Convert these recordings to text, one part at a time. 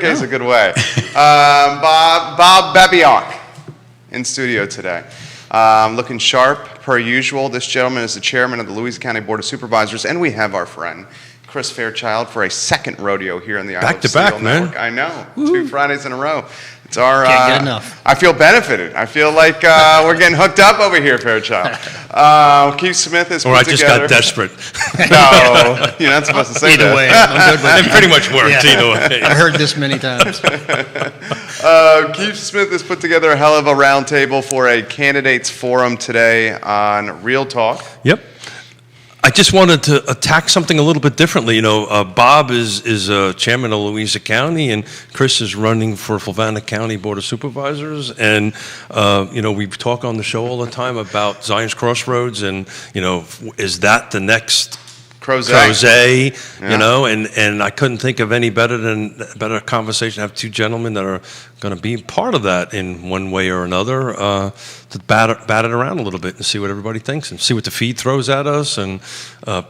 okay is a good way. Bob Babiak in studio today. Looking sharp, per usual. This gentleman is the chairman of the Louisa County Board of Supervisors, and we have our friend, Chris Fairchild, for a second rodeo here in the Isle of Seal Network. I know. Woo. 2 Fridays in a row. It's our. Can't get enough. I feel benefited. I feel like we're getting hooked up over here, Fairchild. Keith Smith is. Or I just got desperate. No, you're not supposed to say either that. way, I'm good with It pretty much worked either way. I heard this many times. Keith Smith has put together a hell of a roundtable for a candidates forum today on Real Talk. Yep. I just wanted to attack something a little bit differently. You know, Bob is chairman of Louisa County, and Chris is running for Fluvanna County Board of Supervisors. And, you know, we talk on the show all the time about Zion's Crossroads, and, you know, is that the next Crozet, yeah. You know, and I couldn't think of any better conversation to have 2 gentlemen that are going to be part of that in one way or another, to bat it around a little bit and see what everybody thinks and see what the feed throws at us, and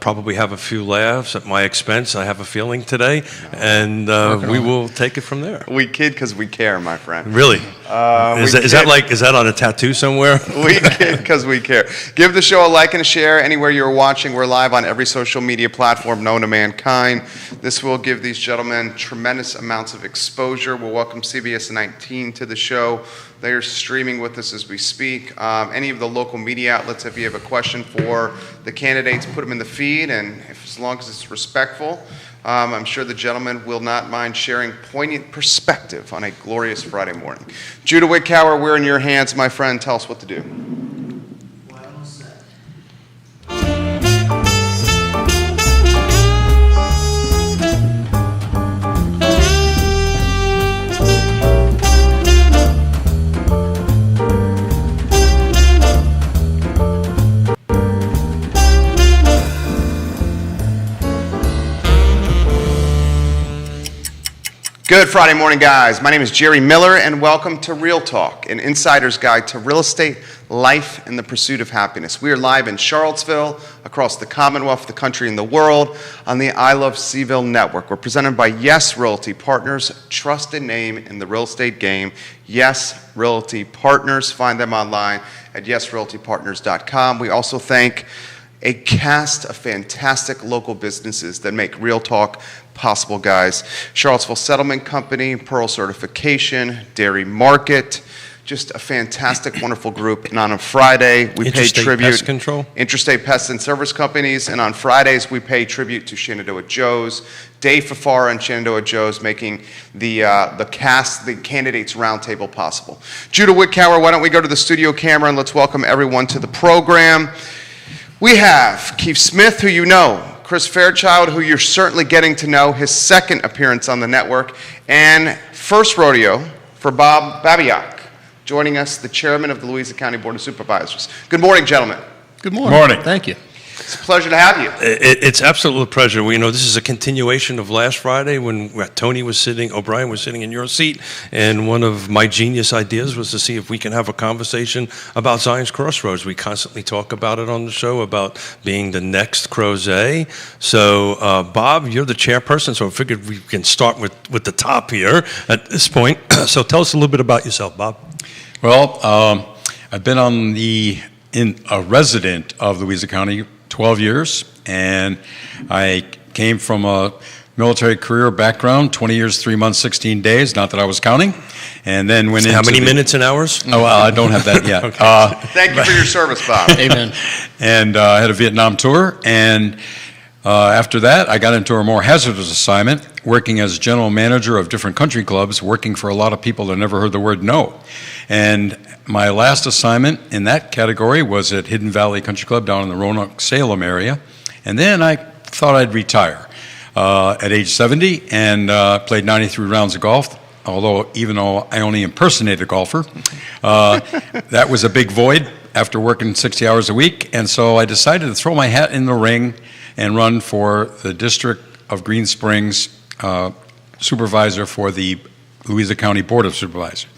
probably have a few laughs at my expense, I have a feeling today, and we will take it from there. We kid because we care, my friend. Really? Is that on a tattoo somewhere? We kid because we care. Give the show a like and a share anywhere you're watching. We're live on every social media platform known to mankind. This will give these gentlemen tremendous amounts of exposure. We'll welcome CBS 19 to the show. They are streaming with us as we speak. Any of the local media outlets, if you have a question for the candidates, put them in the feed, and as long as it's respectful, I'm sure the gentleman will not mind sharing poignant perspective on a glorious Friday morning. Judah Wickower, we're in your hands, my friend. Tell us what to do. Good Friday morning, guys. My name is Jerry Miller, and welcome to Real Talk, an insider's guide to real estate, life, and the pursuit of happiness. We are live in Charlottesville, across the Commonwealth, the country, and the world on the I Love Seville Network. We're presented by Yes Realty Partners, trusted name in the real estate game. Yes Realty Partners. Find them online at yesrealtypartners.com. We also thank a cast of fantastic local businesses that make Real Talk possible, guys. Charlottesville Settlement Company, Pearl Certification, Dairy Market, just a fantastic, wonderful group. And on a Friday, we pay tribute. Pest Control. Interstate Pest and Service Companies. And on Fridays, we pay tribute to Shenandoah Joe's. Dave Fafara and Shenandoah Joe's making the candidates roundtable possible. Judah Wickower, why don't we go to the studio camera and let's welcome everyone to the program. We have Keith Smith, who you know, Chris Fairchild, who you're certainly getting to know, his second appearance on the network, and first rodeo for Bob Babiak, joining us, the chairman of the Louisa County Board of Supervisors. Good morning, gentlemen. Good morning. Morning. Thank you. It's a pleasure to have you. It's absolutely a pleasure. You know, this is a continuation of last Friday when O'Brien was sitting in your seat, and one of my genius ideas was to see if we can have a conversation about Zion's Crossroads. We constantly talk about it on the show, about being the next Crozet. So, Bob, you're the chairperson, so I figured we can start with the top here at this point. So tell us a little bit about yourself, Bob. Well, I've been a resident of Louisa County 12 years, and I came from a military career background, 20 years, 3 months, 16 days, not that I was counting, and then went into... How many minutes and hours? Oh, well, I don't have that yet. Okay. Thank you for your service, Bob. Amen. And I had a Vietnam tour, and after that, I got into a more hazardous assignment, working as general manager of different country clubs, working for a lot of people that never heard the word no. And my last assignment in that category was at Hidden Valley Country Club down in the Roanoke-Salem area. And then I thought I'd retire at age 70 and played 93 rounds of golf. Even though I only impersonated a golfer, that was a big void after working 60 hours a week. And so I decided to throw my hat in the ring and run for the District of Green Springs supervisor for the Louisa County Board of Supervisors.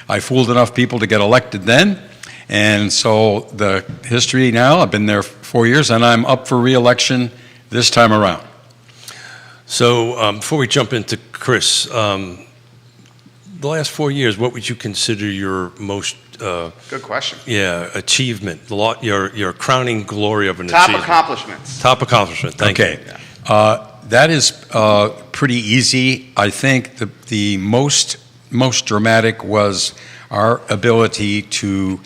I fooled enough people to get elected then, and so the history now, I've been there 4 years, and I'm up for re-election this time around. So before we jump into Chris, the last 4 years, what would you consider your most, Good question. achievement, your crowning glory of an Top achievement? accomplishments. Top accomplishment. Thank Okay. you. That is pretty easy. I think the most dramatic was our ability to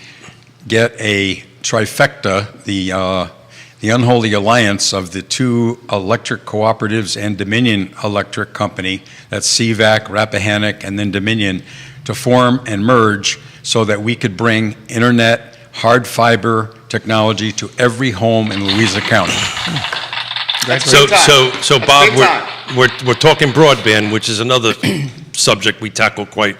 get a trifecta, the unholy alliance of the two electric cooperatives and Dominion Electric Company, that's CVAC, Rappahannock, and then Dominion, to form and merge so that we could bring internet, hard fiber technology to every home in Louisa County. So, time. so That's Bob, big time. we're talking broadband, which is another subject we tackle quite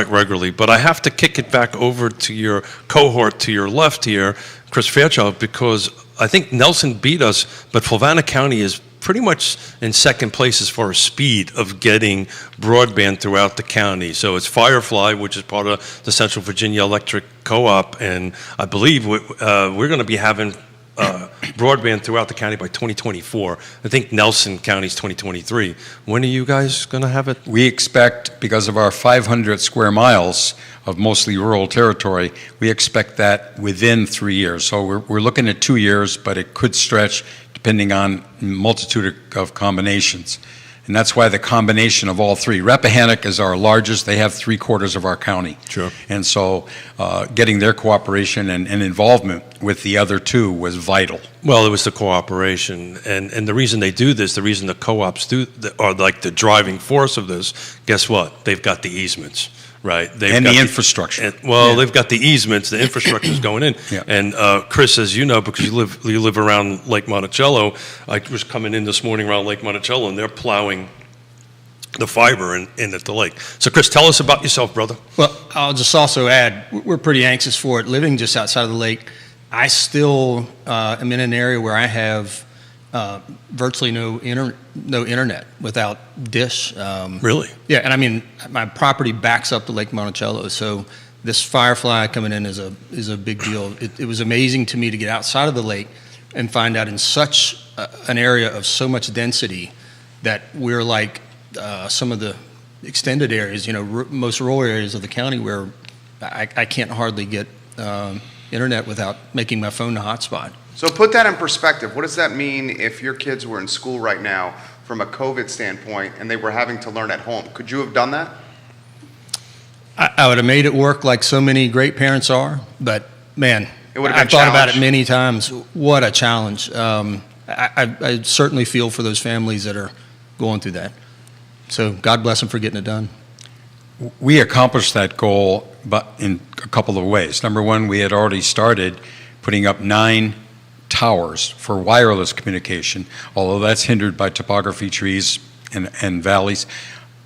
regularly. But I have to kick it back over to your cohort to your left here, Chris Fairchild, because I think Nelson beat us, but Fluvanna County is pretty much in second place as far as speed of getting broadband throughout the county. So it's Firefly, which is part of the Central Virginia Electric Co-op, and I believe we're going to be having broadband throughout the county by 2024. I think Nelson County's 2023. When are you guys going to have it? We expect, because of our 500 square miles of mostly rural territory, we expect that within 3 years. So we're looking at 2 years, but it could stretch depending on a multitude of combinations. And that's why the combination of all three. Rappahannock is our largest. They have 3/4 of our county. Sure. And so getting their cooperation and involvement with the other two was vital. Well, it was the cooperation, and the reason they do this, the reason the co-ops are like the driving force of this. Guess what? They've got the easements, right? And the infrastructure. They've got the easements. The infrastructure is going in. Yeah. And Chris, as you know, because you live around Lake Monticello, I was coming in this morning around Lake Monticello, and they're plowing the fiber in at the lake. So, Chris, tell us about yourself, brother. Well, I'll just also add, we're pretty anxious for it. Living just outside of the lake, I still am in an area where I have virtually no internet without dish. Really? Yeah, and I mean, my property backs up to Lake Monticello, so this Firefly coming in is a big deal. It was amazing to me to get outside of the lake and find out in such an area of so much density that we're like some of the extended areas, most rural areas of the county where I can't hardly get internet without making my phone a hotspot. So put that in perspective. What does that mean if your kids were in school right now from a COVID standpoint and they were having to learn at home? Could you have done that? I would have made it work like so many great parents are, but man, It would have I've been a thought about it challenge. many times. What a challenge. I certainly feel for those families that are going through that. So God bless them for getting it done. We accomplished that goal but in a couple of ways. Number one, we had already started putting up 9 towers for wireless communication, although that's hindered by topography, trees, and valleys.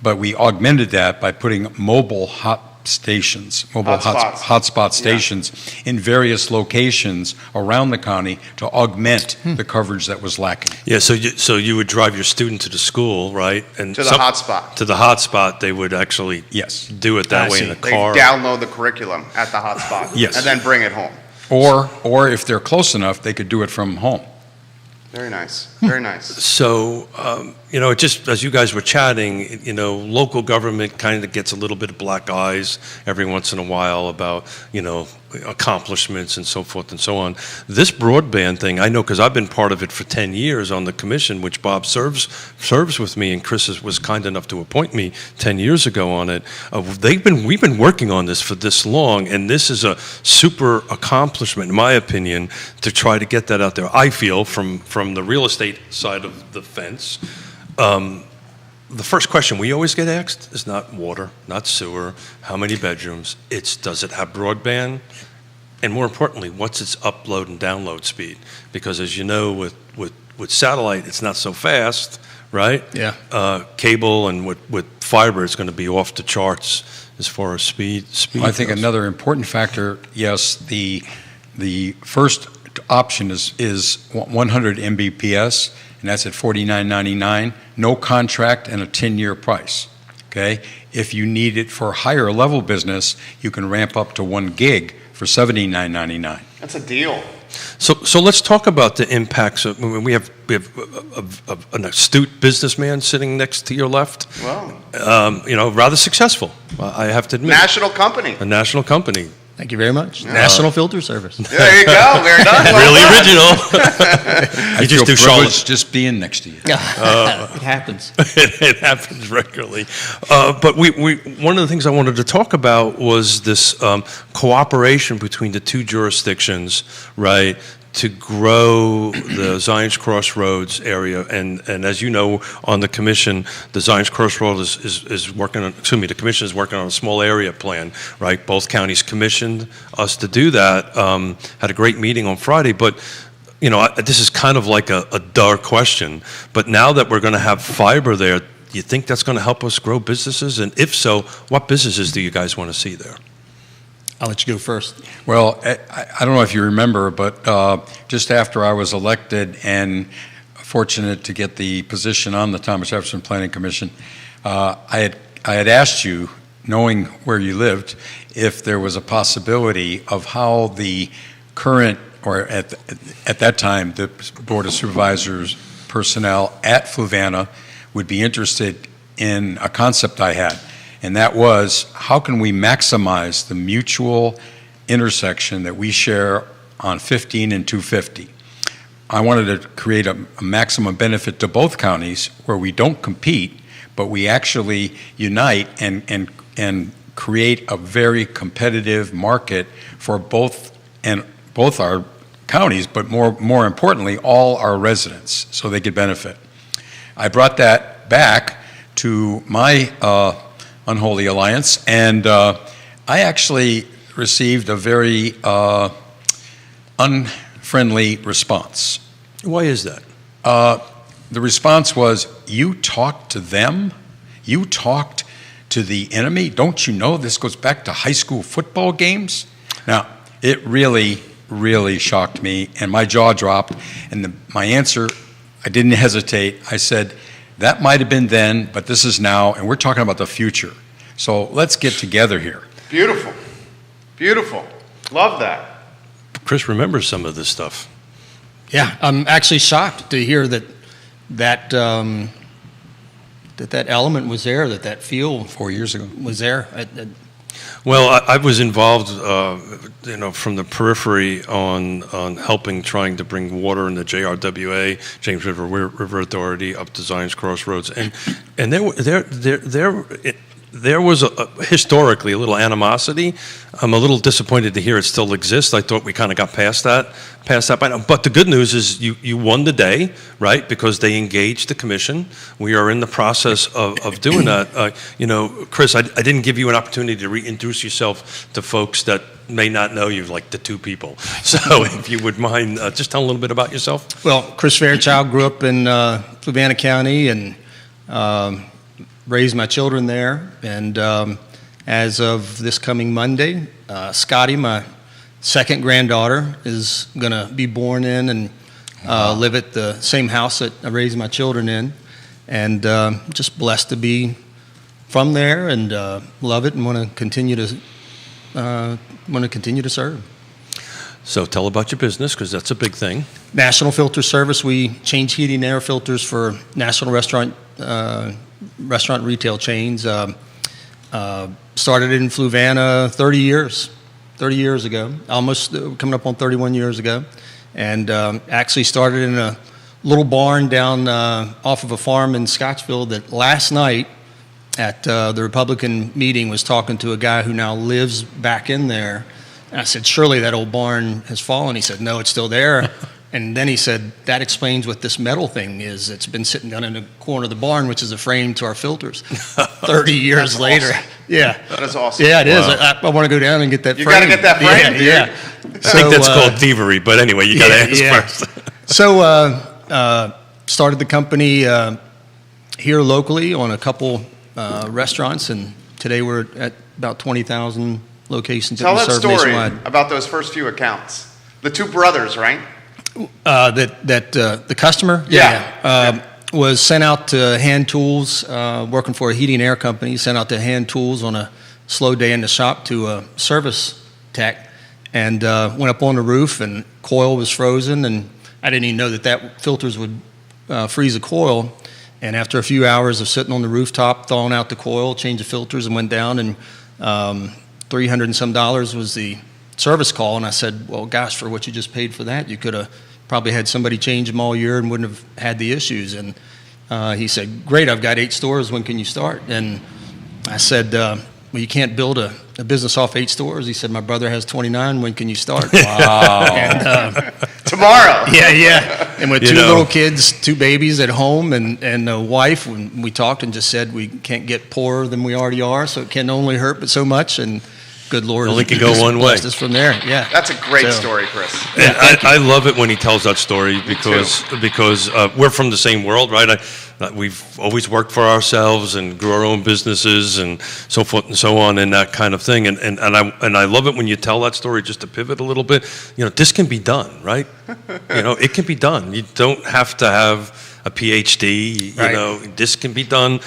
But we augmented that by putting mobile hotspot stations in various locations around the county to augment the coverage that was lacking. Yeah, so you would drive your student to the school, right? And To the hotspot. To the hotspot, they would actually Yes. do it that I way see. in the They car. download the curriculum at the hotspot. Yes. And then bring it home. Or if they're close enough, they could do it from home. Very nice. Very nice. So, it just, as you guys were chatting, local government kind of gets a little bit of black eyes every once in a while about, accomplishments and so forth and so on. This broadband thing, I know because I've been part of it for 10 years on the commission, which Bob serves with me, and Chris was kind enough to appoint me 10 years ago on it. We've been working on this for this long, and this is a super accomplishment, in my opinion, to try to get that out there. I feel from the real estate side of the fence. The first question we always get asked is not water, not sewer, how many bedrooms. It's does it have broadband? And more importantly, what's its upload and download speed? Because as you know, with satellite, it's not so fast, right? Yeah. Cable and with fiber, it's going to be off the charts as far as speed. I think goes. another important factor, yes, the first option is 100 Mbps, and that's at $49.99, no contract and a 10-year price, okay? If you need it for higher level business, you can ramp up to 1 gig for $79.99. That's a deal. So let's talk about the impacts of, we have an astute businessman sitting next to your left. Well, rather successful. I have to admit, National company. a national company, Thank you very much. National Filter Service. There you go. Very done. Well really done. original. I You feel just do Charlotte. privileged just being next to you. It happens. It happens regularly. But one of the things I wanted to talk about was this cooperation between the two jurisdictions, right, to grow the Zions Crossroads area. And as you know, on the commission, the Zions Crossroads is working on, the commission is working on a small area plan, right? Both counties commissioned us to do that. Had a great meeting on Friday, but this is kind of like a dark question, but now that we're going to have fiber there, do you think that's going to help us grow businesses? And if so, what businesses do you guys want to see there? I'll let you go first. Well, I don't know if you remember, but just after I was elected and fortunate to get the position on the Thomas Jefferson Planning Commission, I had asked you, knowing where you lived, if there was a possibility of how the current, or at that time, the Board of Supervisors personnel at Fluvanna would be interested in a concept I had. And that was, how can we maximize the mutual intersection that we share on 15 and 250? I wanted to create a maximum benefit to both counties where we don't compete, but we actually unite and create a very competitive market for both our counties, but more importantly, all our residents, so they could benefit. I brought that back to my Unholy Alliance, and I actually received a very unfriendly response. Why is that? The response was, you talked to them? You talked to the enemy? Don't you know this goes back to high school football games? Now, it really shocked me, and my jaw dropped, and my answer, I didn't hesitate. I said, that might have been then, but this is now, and we're talking about the future. So let's get together here. Beautiful. Beautiful. Love that. Chris remembers some of this stuff. Yeah, I'm actually shocked to hear that element was there, that feel 4 years ago. was there. Well, I was involved, from the periphery on trying to bring water in the JRWA, James River Authority, up to Zions Crossroads, and there was historically a little animosity. I'm a little disappointed to hear it still exists. I thought we kind of got past that by now. But the good news is you won the day, right? Because they engaged the commission. We are in the process of doing that. Chris, I didn't give you an opportunity to reintroduce yourself to folks that may not know you, like the two people. So if you would mind, just tell a little bit about yourself. Well, Chris Fairchild grew up in Fluvanna County and raised my children there. And as of this coming Monday, Scotty, my second granddaughter, is going to be born in and live at the same house that I raised my children in. And just blessed to be from there and love it and want to continue to serve. So tell about your business, because that's a big thing. National Filter Service. We change heating and air filters for national restaurant retail chains. Started in Fluvanna 30 years ago, almost coming up on 31 years ago, and actually started in a little barn down off of a farm in Scottsville that last night at the Republican meeting was talking to a guy who now lives back in there. And I said, surely that old barn has fallen. He said, no, it's still there. And then he said, that explains what this metal thing is. It's been sitting down in the corner of the barn, which is a frame to our filters. 30 years later. Awesome. Yeah. That is awesome. Yeah, it is. Wow. I want to go down and get that You frame. got to get that frame, dude. Yeah. I think that's called thievery, but anyway, you got to ask first. So started the company here locally on a couple restaurants, and today we're at about 20,000 locations Tell that we that serve story nationwide. about those first few accounts. The two brothers, right? The customer was sent out to hand tools, working for a heating and air company, sent out to hand tools on a slow day in the shop to a service tech, and went up on the roof, and coil was frozen, and I didn't even know that filters would freeze a coil. And after a few hours of sitting on the rooftop, thawing out the coil, changed the filters, and went down, and $300 and some was the service call. And I said, well, gosh, for what you just paid for that, you could have probably had somebody change them all year and wouldn't have had the issues. And he said, great, I've got 8 stores. When can you start? And I said, well, you can't build a business off 8 stores. He said, my brother has 29. When can you start? Wow. And, Tomorrow. yeah. And with You 2 know. little kids, 2 babies at home, and a wife, when we talked and just said we can't get poorer than we already are, so it can only hurt but so much. And good Lord, Only can has go just one way. blessed us from there. Yeah. That's a great So- story, Chris. And I love it when he tells that story because we're from the same world, right? We've always worked for ourselves and grew our own businesses and so forth and so on and that kind of thing. And I love it when you tell that story. Just to pivot a little bit, this can be done, right? It can be done. You don't have to have a PhD. Right. This can be done.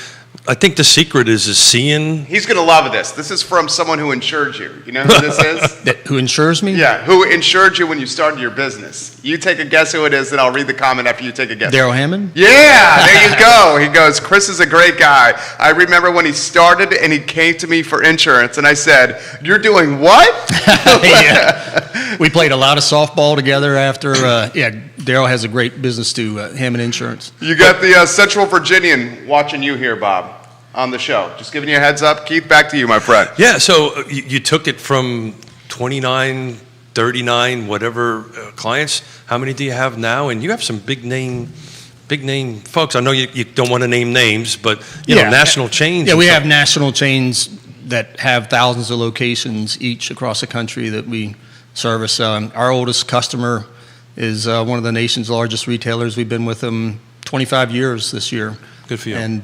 I think the secret is seeing. He's going to love this. This is from someone who insured you. You know who this is? Who insures me? Yeah, who insured you when you started your business. You take a guess who it is, and I'll read the comment after you take a guess. Daryl Hammond? Yeah, there you go. He goes, Chris is a great guy. I remember when he started and he came to me for insurance, and I said, you're doing what? Yeah. We played a lot of softball together after. Daryl has a great business too, Hammond Insurance. You got the Central Virginian watching you here, Bob, on the show. Just giving you a heads up. Keith, back to you, my friend. Yeah, so you took it from 29, 39, whatever clients. How many do you have now? And you have some big name folks. I know you don't want to name names, but you know, national chains. Yeah, and we stuff. have national chains that have thousands of locations each across the country that we service. Our oldest customer is one of the nation's largest retailers. We've been with them 25 years this year. Good for you. And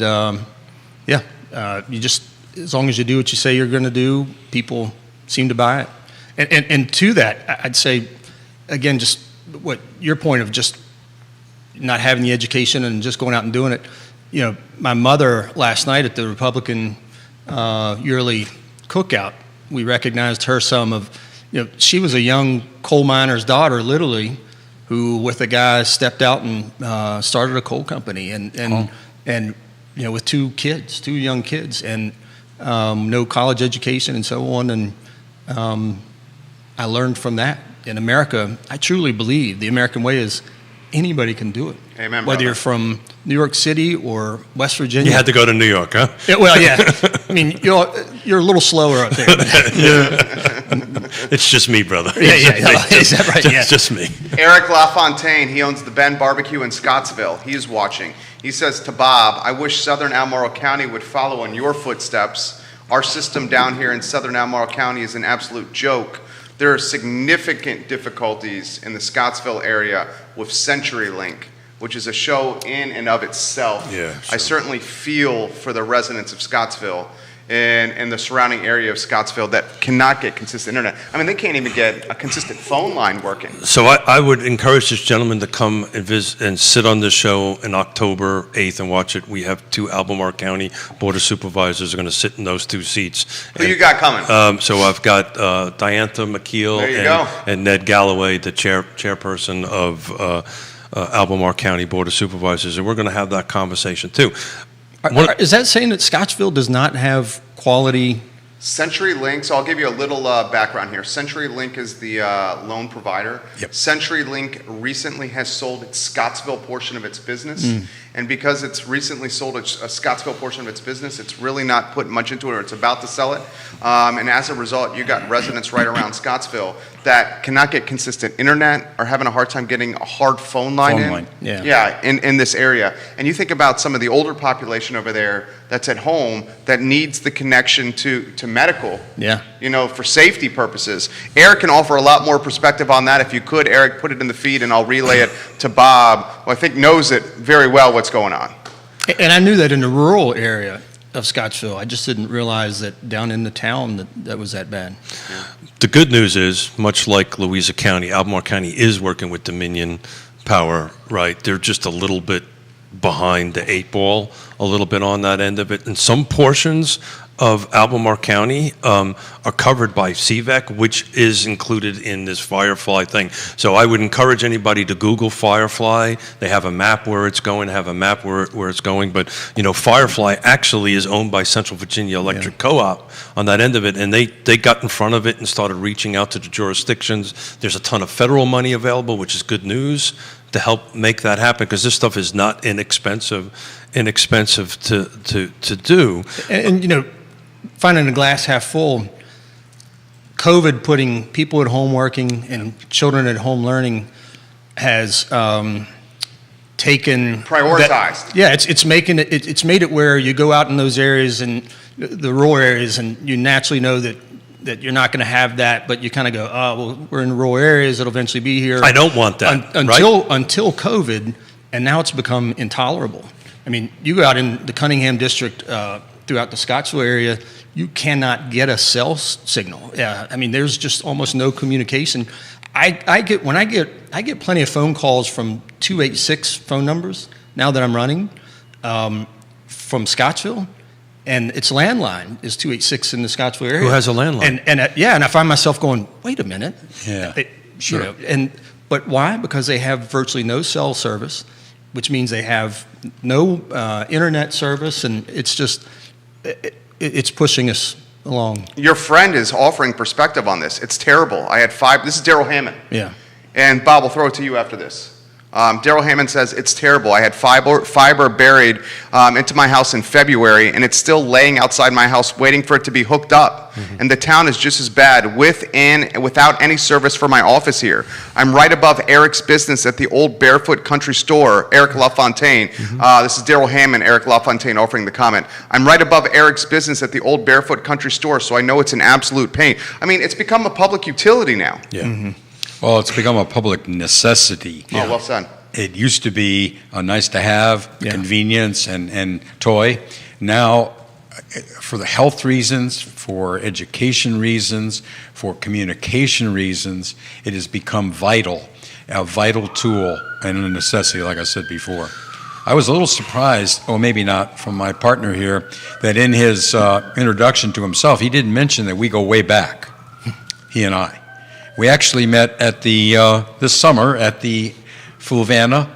you just, as long as you do what you say you're going to do, people seem to buy it. And to that, I'd say, again, just what your point of just not having the education and just going out and doing it. My mother last night at the Republican yearly cookout, we recognized her she was a young coal miner's daughter, literally, who with a guy stepped out and started a coal company and with 2 young kids and no college education and so on. And I learned from that. In America, I truly believe the American way is anybody can do it. Amen, Whether brother. you're from New York City or West Virginia. You had to go to New York, huh? Yeah, I mean, you're a little slower up there. It's just me, brother. Yeah. Is that right? Yeah. It's just me. Eric LaFontaine, he owns the Ben Barbecue in Scottsville. He's watching. He says to Bob, I wish Southern Albemarle County would follow in your footsteps. Our system down here in Southern Albemarle County is an absolute joke. There are significant difficulties in the Scottsville area with CenturyLink, which is a show in and of itself. Yeah, I sure. certainly feel for the residents of Scottsville and the surrounding area of Scottsville that cannot get consistent internet. I mean, they can't even get a consistent phone line working. So I would encourage this gentleman to come and visit and sit on this show in October 8th and watch it. We have 2 Albemarle County Board of Supervisors are going to sit in those 2 seats. Who you got coming? So I've got Diantha McKeel There you go. and Ned Galloway, the chairperson of Albemarle County Board of Supervisors, and we're going to have that conversation too. Is that saying that Scottsville does not have quality? CenturyLink, so I'll give you a little background here. CenturyLink is the loan provider. Yep. CenturyLink recently has sold its Scottsville portion of its business. And because it's recently sold a Scottsville portion of its business, it's really not put much into it, or it's about to sell it. And as a result, you got residents right around Scottsville that cannot get consistent internet, or having a hard time getting a hard phone line Phone in. line. Yeah. In this area. And you think about some of the older population over there that's at home that needs the connection to medical, Yeah. for safety purposes. Eric can offer a lot more perspective on that. If you could, Eric, put it in the feed and I'll relay it to Bob, who I think knows it very well what's going on. And I knew that in the rural area of Scottsville. I just didn't realize that down in the town that was that bad. The good news is, much like Louisa County, Albemarle County is working with Dominion Power, right? They're just a little bit behind the 8 ball, a little bit on that end of it. In some portions of Albemarle County are covered by CVEC, which is included in this Firefly thing. So I would encourage anybody to Google Firefly. They have a map where it's going, have a map where it's going. But, Firefly actually is owned by Central Virginia Electric Co-op on that end of it, and they got in front of it and started reaching out to the jurisdictions. There's a ton of federal money available, which is good news, to help make that happen, because this stuff is not inexpensive to do. And finding the glass half full, COVID putting people at home working and children at home learning has taken Prioritized. it's made it where you go out in those areas and the rural areas, and you naturally know that you're not going to have that, but you kind of go, oh, well, we're in rural areas, it'll eventually be here. I don't want that, Until COVID, and now it's become intolerable. I mean, you go out in the Cunningham district, throughout the Scottsville area, you cannot get a cell signal. I mean, there's just almost no communication. I get plenty of phone calls from 286 phone numbers now that I'm running, from Scottsville. And its landline is 286 in the Scottsville area. Who has a landline? And I find myself going, wait a minute. Yeah, sure. But why? Because they have virtually no cell service, which means they have no internet service, and it's just it's pushing us along. Your friend is offering perspective on this. It's terrible. I had 5. This is Daryl Hammond. Yeah. And Bob, we'll throw it to you after this. Daryl Hammond says, it's terrible. I had fiber buried into my house in February, and it's still laying outside my house waiting for it to be hooked up. Mm-hmm. And the town is just as bad with and without any service for my office here. I'm right above Eric's business at the old Barefoot Country Store, Eric LaFontaine. Mm-hmm. This is Daryl Hammond, Eric LaFontaine offering the comment. I'm right above Eric's business at the old Barefoot Country Store, so I know it's an absolute pain. I mean, it's become a public utility now. Yeah. Mm-hmm. Well, it's become a public necessity. Oh, well said. It used to be a nice to have, convenience and toy. Now, for the health reasons, for education reasons, for communication reasons, it has become vital, a vital tool and a necessity, like I said before. I was a little surprised, or maybe not, from my partner here, that in his introduction to himself, he didn't mention that we go way back, he and I. We actually met at this summer at the Fluvanna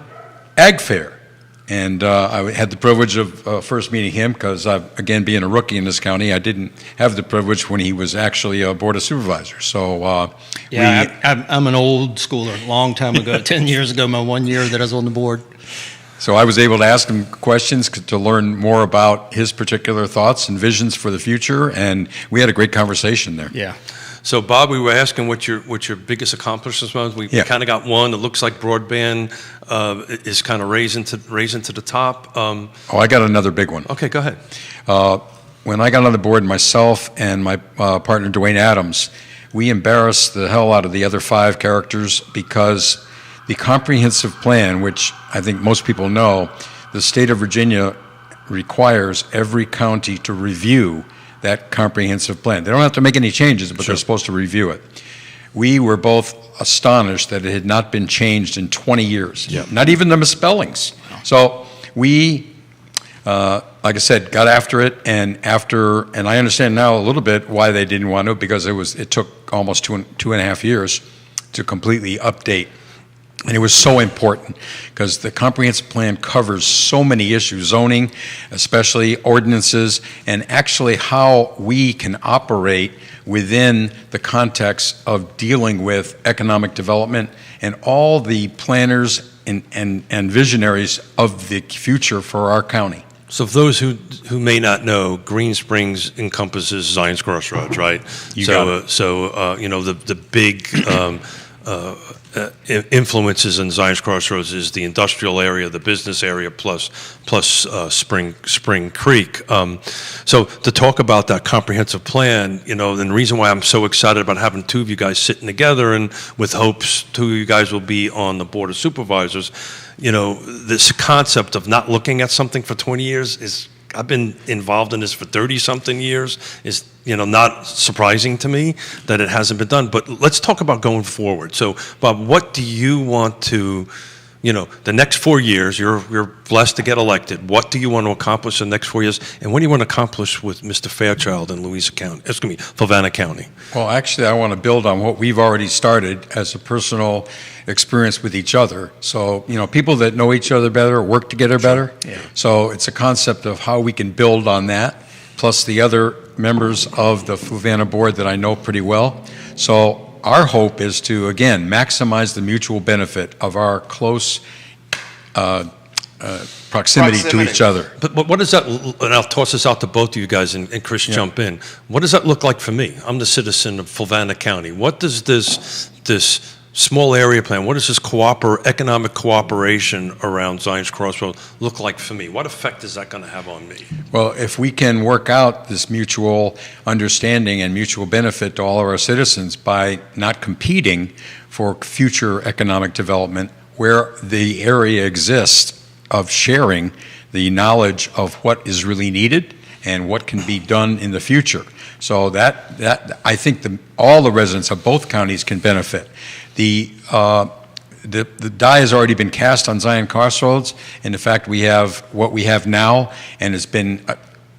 Ag Fair, and I had the privilege of first meeting him because, again, being a rookie in this county, I didn't have the privilege when he was actually a board of supervisors. So I'm an old schooler, long time ago, 10 years ago, my 1 year that I was on the board. So I was able to ask him questions to learn more about his particular thoughts and visions for the future, and we had a great conversation there. Yeah. So, Bob, we were asking what your biggest accomplishments was. We kind of got one. It looks like broadband is kind of raising to the top. I got another big one. Okay, go ahead. When I got on the board, myself and my partner, Dwayne Adams, we embarrassed the hell out of the other 5 characters because the comprehensive plan, which I think most people know, the state of Virginia requires every county to review that comprehensive plan. They don't have to make any changes, but they're supposed to review it. We were both astonished that it had not been changed in 20 years, not even the misspellings. So we, like I said, got after it, and I understand now a little bit why they didn't want to, because it took almost two and a half years to completely update. And it was so important because the comprehensive plan covers so many issues, zoning, especially ordinances, and actually how we can operate within the context of dealing with economic development and all the planners and visionaries of the future for our county. So, for those who may not know, Green Springs encompasses Zion's Crossroads, right? The big influences in Zion's Crossroads is the industrial area, the business area, plus Spring Creek. So to talk about that comprehensive plan, and the reason why I'm so excited about having 2 of you guys sitting together, and with hopes 2 of you guys will be on the Board of Supervisors, this concept of not looking at something for 20 years is, I've been involved in this for 30-something years, is not surprising to me that it hasn't been done. But let's talk about going forward. So, Bob, what do you want to the next 4 years, you're blessed to get elected. What do you want to accomplish in the next 4 years? And what do you want to accomplish with Mr. Fairchild in Fluvanna County? Well, actually, I want to build on what we've already started as a personal experience with each other. So, people that know each other better work together better. Yeah. So it's a concept of how we can build on that, plus the other members of the Fluvanna board that I know pretty well. So our hope is to, again, maximize the mutual benefit of our close proximity to each other. But what does that, and I'll toss this out to both of you guys and Chris jump in. What does that look like for me? I'm the citizen of Fluvanna County. What does this small area plan, what does this economic cooperation around Zions Crossroads look like for me? What effect is that going to have on me? Well, if we can work out this mutual understanding and mutual benefit to all of our citizens by not competing for future economic development where the area exists of sharing the knowledge of what is really needed and what can be done in the future. So that I think all the residents of both counties can benefit. The die has already been cast on Zion Crossroads, and in fact, we have what we have now, and it's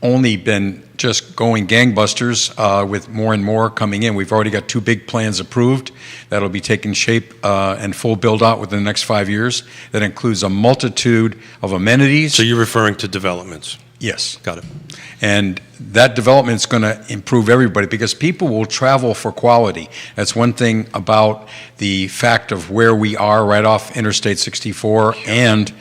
only been just going gangbusters with more and more coming in. We've already got 2 big plans approved that'll be taking shape and full build-out within the next 5 years. That includes a multitude of amenities. So you're referring to developments? Yes. Got it. And that development is going to improve everybody because people will travel for quality. That's one thing about the fact of where we are right off Interstate 64 and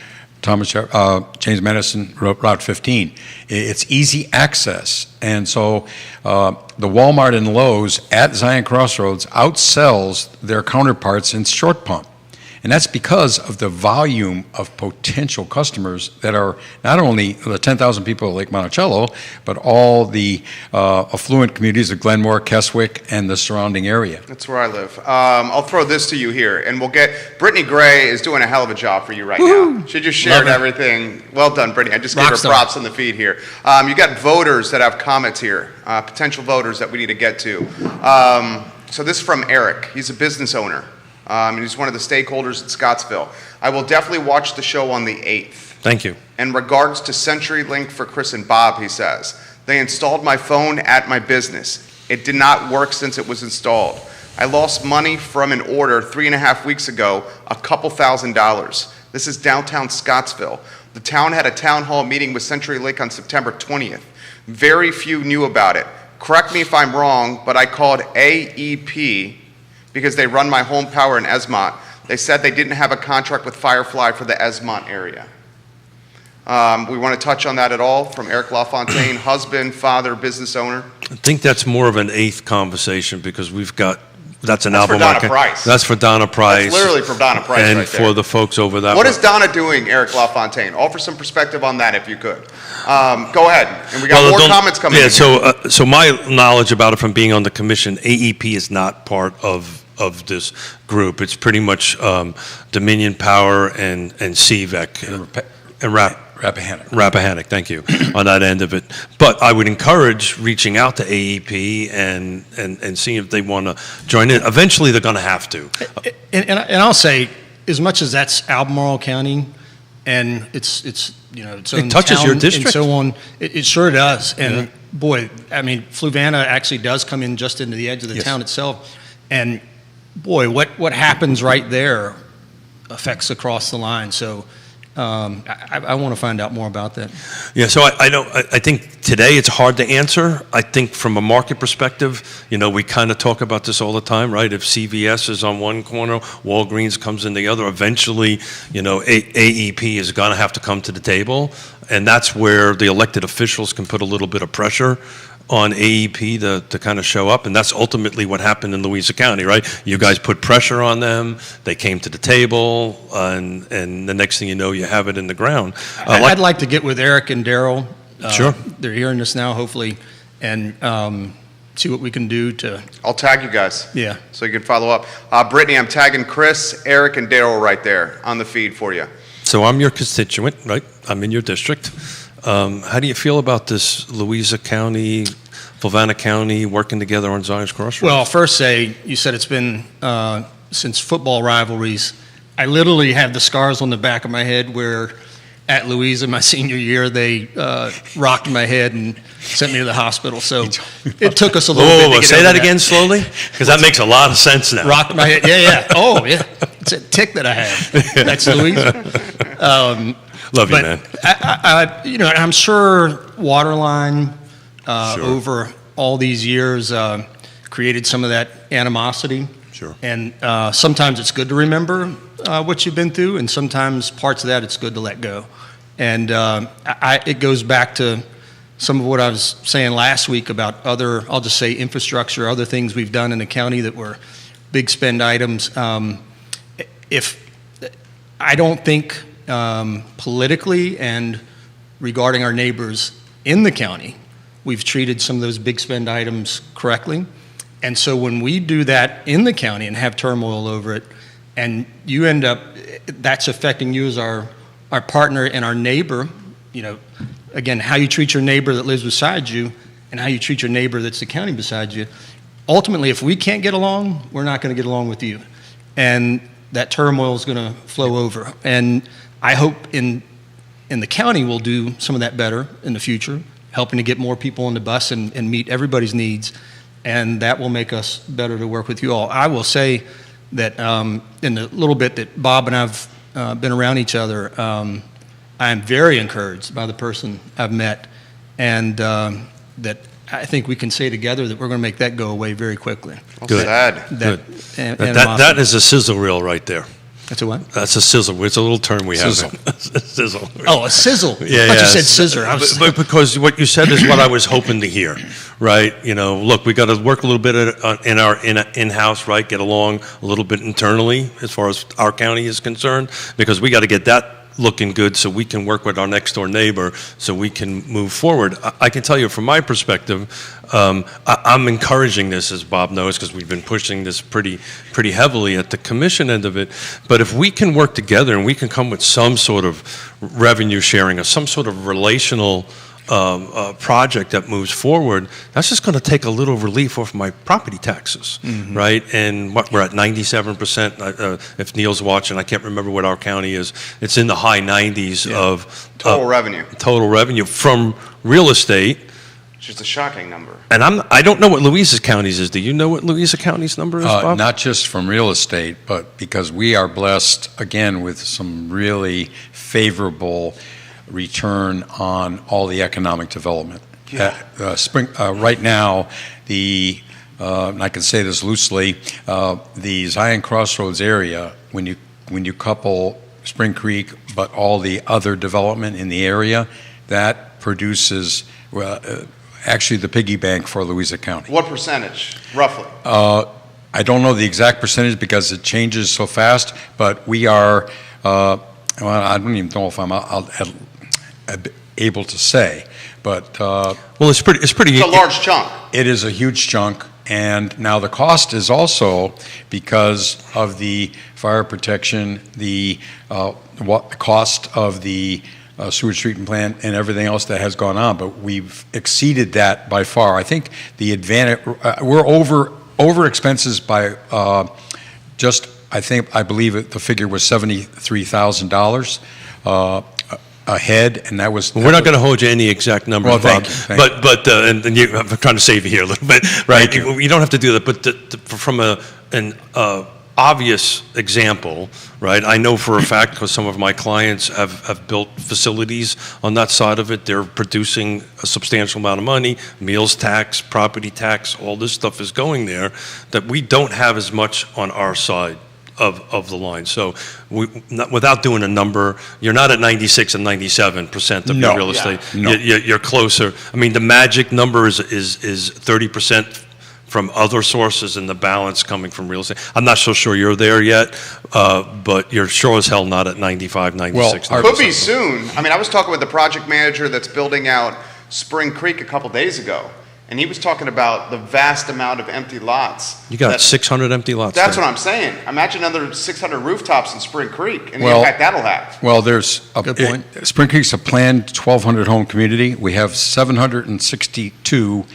James Madison Route 15. It's easy access. And so the Walmart and Lowe's at Zion Crossroads outsells their counterparts in Short Pump. And that's because of the volume of potential customers that are not only the 10,000 people at Lake Monticello, but all the affluent communities of Glenmore, Keswick, and the surrounding area. That's where I live. I'll throw this to you here, and Brittany Gray is doing a hell of a job for you right now. She just shared everything. Well done, Brittany. I just gave her props on the feed here. You got voters that have comments here, potential voters that we need to get to. So this is from Eric. He's a business owner. And he's one of the stakeholders in Scottsville. I will definitely watch the show on the 8th. Thank you. In regards to CenturyLink for Chris and Bob, he says, they installed my phone at my business. It did not work since it was installed. I lost money from an order 3.5 weeks ago, a couple $1,000s. This is downtown Scottsville. The town had a town hall meeting with CenturyLink on September 20th. Very few knew about it. Correct me if I'm wrong, but I called AEP because they run my home power in Esmont. They said they didn't have a contract with Firefly for the Esmont area. We want to touch on that at all from Eric LaFontaine, husband, father, business owner? I think that's more of an 8th conversation because that's an That's album for Donna market. Price. That's for Donna Price. That's literally for Donna Price and right there. for the folks over that What way. is Donna doing, Eric LaFontaine? Offer some perspective on that if you could. Go ahead. And we got more comments coming in. So my knowledge about it from being on the commission, AEP is not part of this group. It's pretty much Dominion Power and CVEC and Rappahannock, thank you, on that end of it. But I would encourage reaching out to AEP and seeing if they want to join in. Eventually, they're going to have to. And I'll say, as much as that's Albemarle County, and it's its own touches town your district. and so on, it sure does. And boy, I mean, Fluvanna actually does come in just into the edge of the town itself, and boy, what happens right there affects across the line. So I want to find out more about that. Yeah, so I think today it's hard to answer. I think from a market perspective, we kind of talk about this all the time, right? If CVS is on one corner, Walgreens comes in the other, eventually, AEP is going to have to come to the table. And that's where the elected officials can put a little bit of pressure on AEP to kind of show up, and that's ultimately what happened in Louisa County, right? You guys put pressure on them, they came to the table, and the next thing you know, you have it in the ground. I'd like to get with Eric and Daryl. Sure. They're hearing this now, hopefully, and see what we can do to... I'll tag you guys. Yeah. So you can follow up. Brittany, I'm tagging Chris, Eric, and Daryl right there on the feed for you. So I'm your constituent, right? I'm in your district. How do you feel about this Louisa County, Fluvanna County working together on Zions Crossroads? Well, first you said it's been since football rivalries, I literally have the scars on the back of my head where at Louisa, my senior year, they rocked my head and sent me to the hospital. So it took us a little bit to get Say over that again slowly, because that makes a lot of sense now. Rocked my head. Yeah. Oh, yeah. It's a tick that I have. That's Louisa. Love you, But man. I'm sure Waterline Sure. over all these years created some of that animosity. Sure. And sometimes it's good to remember what you've been through, and sometimes parts of that it's good to let go. And it goes back to some of what I was saying last week about other, I'll just say infrastructure, other things we've done in the county that were big spend items. If I don't think politically and regarding our neighbors in the county, we've treated some of those big spend items correctly. And so when we do that in the county and have turmoil over it, and you end up, that's affecting you as our partner and our neighbor, again, how you treat your neighbor that lives beside you and how you treat your neighbor that's the county beside you. Ultimately, if we can't get along, we're not going to get along with you. And that turmoil is going to flow over. And I hope in the county we'll do some of that better in the future, helping to get more people on the bus and meet everybody's needs. And that will make us better to work with you all. I will say that in the little bit that Bob and I've been around each other, I am very encouraged by the person I've met, and that I think we can say together that we're going to make that go away very quickly. Well Good. said. That is a sizzle reel right there. That's a what? That's a sizzle. It's a little term we have. Sizzle. Sizzle. Oh, a sizzle. Yeah, I thought you yeah. said scissor. But because what you said is what I was hoping to hear, right? Look, we got to work a little bit in our in-house, right? Get along a little bit internally as far as our county is concerned, because we got to get that looking good so we can work with our next door neighbor so we can move forward. I can tell you from my perspective, I'm encouraging this, as Bob knows, because we've been pushing this pretty heavily at the commission end of it. But if we can work together and we can come with some sort of revenue sharing or some sort of relational project that moves forward, that's just going to take a little relief off my property taxes, right? And we're at 97%. If Neil's watching, I can't remember what our county is. It's in the high 90s of Total revenue, total revenue from real estate. which is a shocking number. And I don't know what Louisa County's is. Do you know what Louisa County's number is, Bob? Not just from real estate, but because we are blessed, again, with some really favorable return on all the economic development. Yeah. Right now, and I can say this loosely, the Zion Crossroads area, when you couple Spring Creek, but all the other development in the area, that produces actually the piggy bank for Louisa County. What percentage, roughly? I don't know the exact percentage because it changes so fast, but we are, well, I don't even know if I'm able to say, but Well, it's pretty. It's a large chunk. it is a huge chunk. And now the cost is also because of the fire protection, the cost of the sewage treatment plant and everything else that has gone on, but we've exceeded that by far. I think the advantage, we're over expenses by I believe the figure was $73,000 a head, and that was. We're not going to hold you any exact numbers, Well, Bob. thank you. But I'm trying to save you here a little bit, right? Thank you. You don't have to do that. But from an obvious example, right? I know for a fact because some of my clients have built facilities on that side of it. They're producing a substantial amount of money, meals tax, property tax, all this stuff is going there that we don't have as much on our side of the line. So without doing a number, you're not at 96 and 97% of No. your real estate. No. You're closer. I mean, the magic number is 30% from other sources and the balance coming from real estate. I'm not so sure you're there yet, but you're sure as hell not at 95, 96. Well, Could be soon. I mean, I was talking with the project manager that's building out Spring Creek a couple days ago, and he was talking about the vast amount of empty lots. You got 600 empty lots. That's there. what I'm saying. Imagine another 600 rooftops in Spring Creek and the Well- impact that'll have. Well, there's Good point. Spring Creek's a planned 1,200 home community. We have 762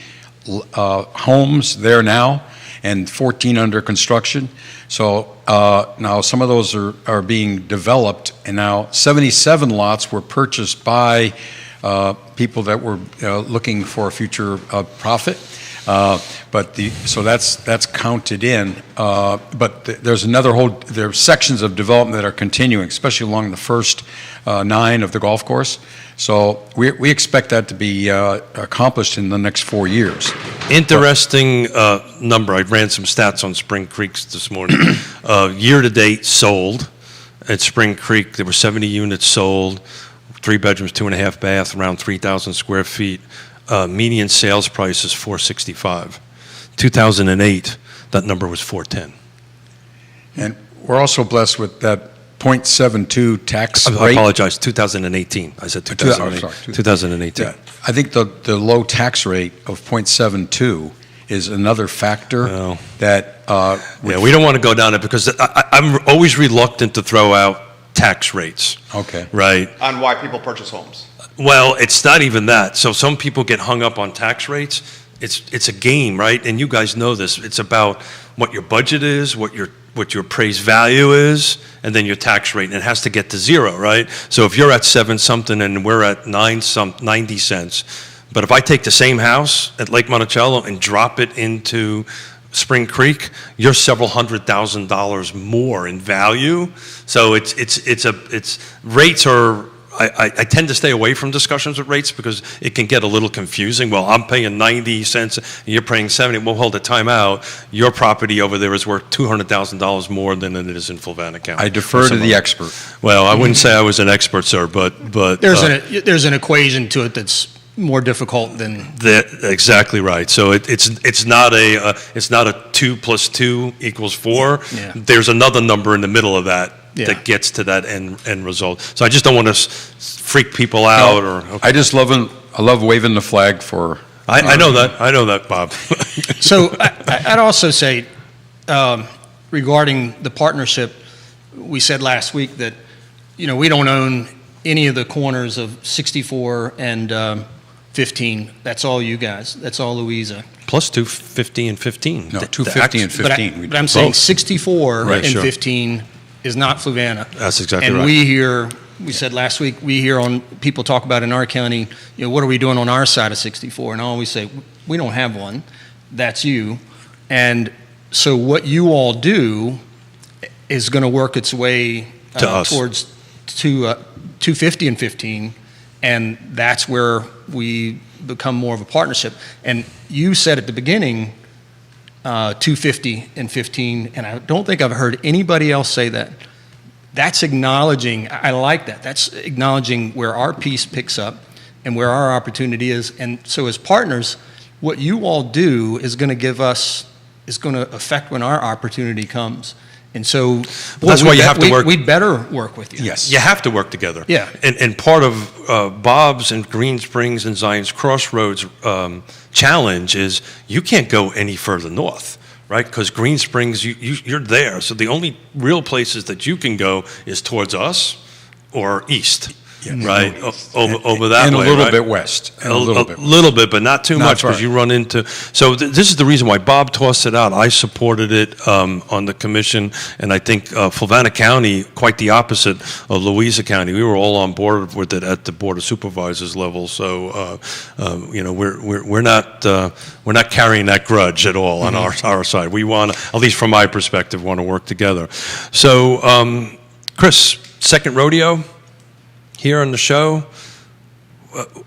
homes there now, and 14 under construction. So now some of those are being developed, and now 77 lots were purchased by people that were looking for a future profit. So that's counted in. But there's there are sections of development that are continuing, especially along the first 9 of the golf course. So we expect that to be accomplished in the next 4 years. Interesting number. I ran some stats on Spring Creeks this morning. Year to date sold at Spring Creek, there were 70 units sold, 3 bedrooms, 2.5 bath, around 3,000 square feet. Median sales price is $465. 2008, that number was $410. And we're also blessed with that 0.72 tax rate. I apologize, 2018. I said 2008. Sorry, 2018. Yeah. I think the low tax rate of 0.72 is another factor Well, that. we don't want to go down it because I'm always reluctant to throw out tax rates, Okay. right? On why people purchase homes. Well, it's not even that. So some people get hung up on tax rates. It's a game, right? And you guys know this. It's about what your budget is, what your appraised value is, and then your tax rate. And it has to get to 0, right? So if you're at 7 something and we're at 90 cents, but if I take the same house at Lake Monticello and drop it into Spring Creek, you're several $100,000 more in value. So it's rates are. I tend to stay away from discussions with rates because it can get a little confusing. Well, I'm paying 90 cents and you're paying 70. Well, hold the time out. Your property over there is worth $200,000 more than it is in Fluvanna County. I defer to the expert. Well, I wouldn't say I was an expert, sir, but There's an equation to it that's more difficult than. Exactly right. So it's not a 2 plus 2 equals 4. Yeah. There's another number in the middle of that. Yeah. That gets to that end result. So I just don't want to freak people out. I just I love waving the flag for. I know that, Bob. So I'd also say, regarding the partnership, we said last week that, we don't own any of the corners of 64 and 15. That's all you guys. That's all Louisa. Plus 250 and 15. No, 250 and 15. But I'm saying Both. 64 Right, and sure. 15 is not Fluvanna. That's exactly and right. We said last week, we hear on people talk about in our county, what are we doing on our side of 64? And I always say, we don't have one. That's you. And so what you all do is going to work its way To us. towards 250 and 15. And that's where we become more of a partnership. And you said at the beginning, 250 and 15, and I don't think I've heard anybody else say that. That's acknowledging, I like that. That's acknowledging where our piece picks up and where our opportunity is. And so as partners, what you all do is going to affect when our opportunity comes. And so That's why you have to work. We'd better work with you. Yes. You have to work together. Yeah. And part of Bob's and Green Springs and Zion's Crossroads challenge is you can't go any further north, right? Because Green Springs, you're there. So the only real places that you can go is towards us or east, right? Over that and way, a little right? bit west. And A little bit, but not too Not much far. because you run into. So this is the reason why Bob tossed it out. I supported it on the commission, and I think Fluvanna County, quite the opposite of Louisa County. We were all on board with it at the Board of Supervisors level. So we're not carrying that grudge at all on our side. We want, at least from my perspective, want to work together. So Chris, second rodeo here on the show.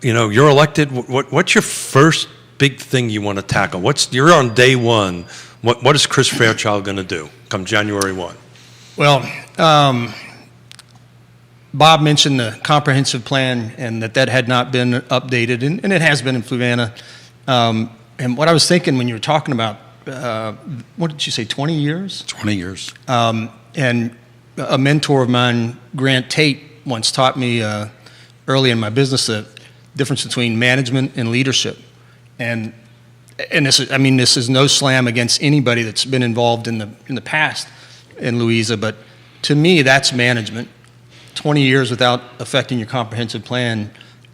You're elected. What's your first big thing you want to tackle? You're on day one. What is Chris Fairchild going to do come January 1? Well, Bob mentioned the comprehensive plan and that had not been updated, and it has been in Fluvanna. And what I was thinking when you were talking about, what did you say, 20 years? 20 years. And a mentor of mine, Grant Tate, once taught me early in my business the difference between management and leadership. And this is no slam against anybody that's been involved in the past in Louisa, but to me, that's management. 20 years without affecting your comprehensive plan.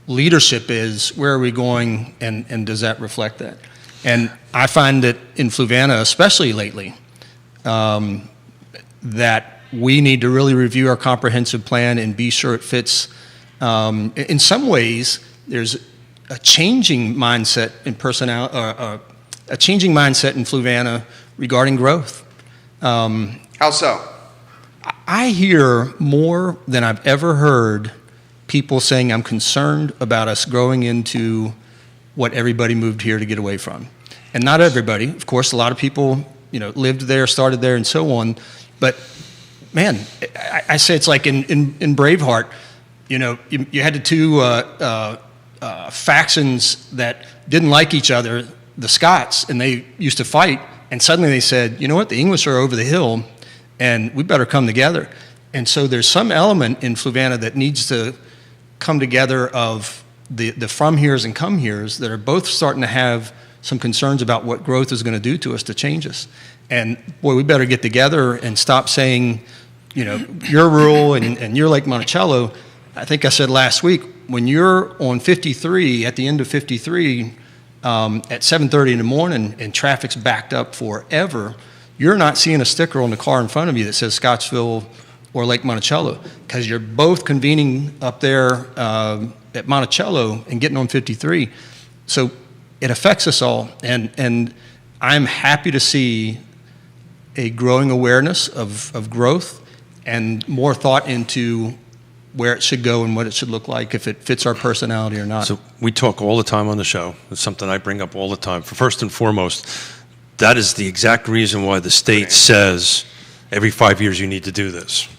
Leadership is, where are we going, and does that reflect that? And I find that in Fluvanna, especially lately, that we need to really review our comprehensive plan and be sure it fits. In some ways, there's a changing mindset in a changing mindset in Fluvanna regarding growth. How so? I hear more than I've ever heard people saying, I'm concerned about us growing into what everybody moved here to get away from. And not everybody. Of course, a lot of people, lived there, started there, and so on. But, man, I say it's like in Braveheart, you had the two factions that didn't like each other, the Scots, and they used to fight. And suddenly they said, you know what, the English are over the hill, and we better come together. And so there's some element in Fluvanna that needs to come together of the from heres and come heres that are both starting to have some concerns about what growth is going to do to us to change us. And boy, we better get together and stop saying, you're rural and you're Lake Monticello. I think I said last week, when you're on 53, at the end of 53, at 7:30 in the morning and traffic's backed up forever, you're not seeing a sticker on the car in front of you that says Scottsville or Lake Monticello, because you're both convening up there at Monticello and getting on 53. So it affects us all, and I'm happy to see a growing awareness of growth and more thought into where it should go and what it should look like, if it fits our personality or not. So we talk all the time on the show. It's something I bring up all the time. First and foremost, that is the exact reason why the state says every 5 years you need to do this,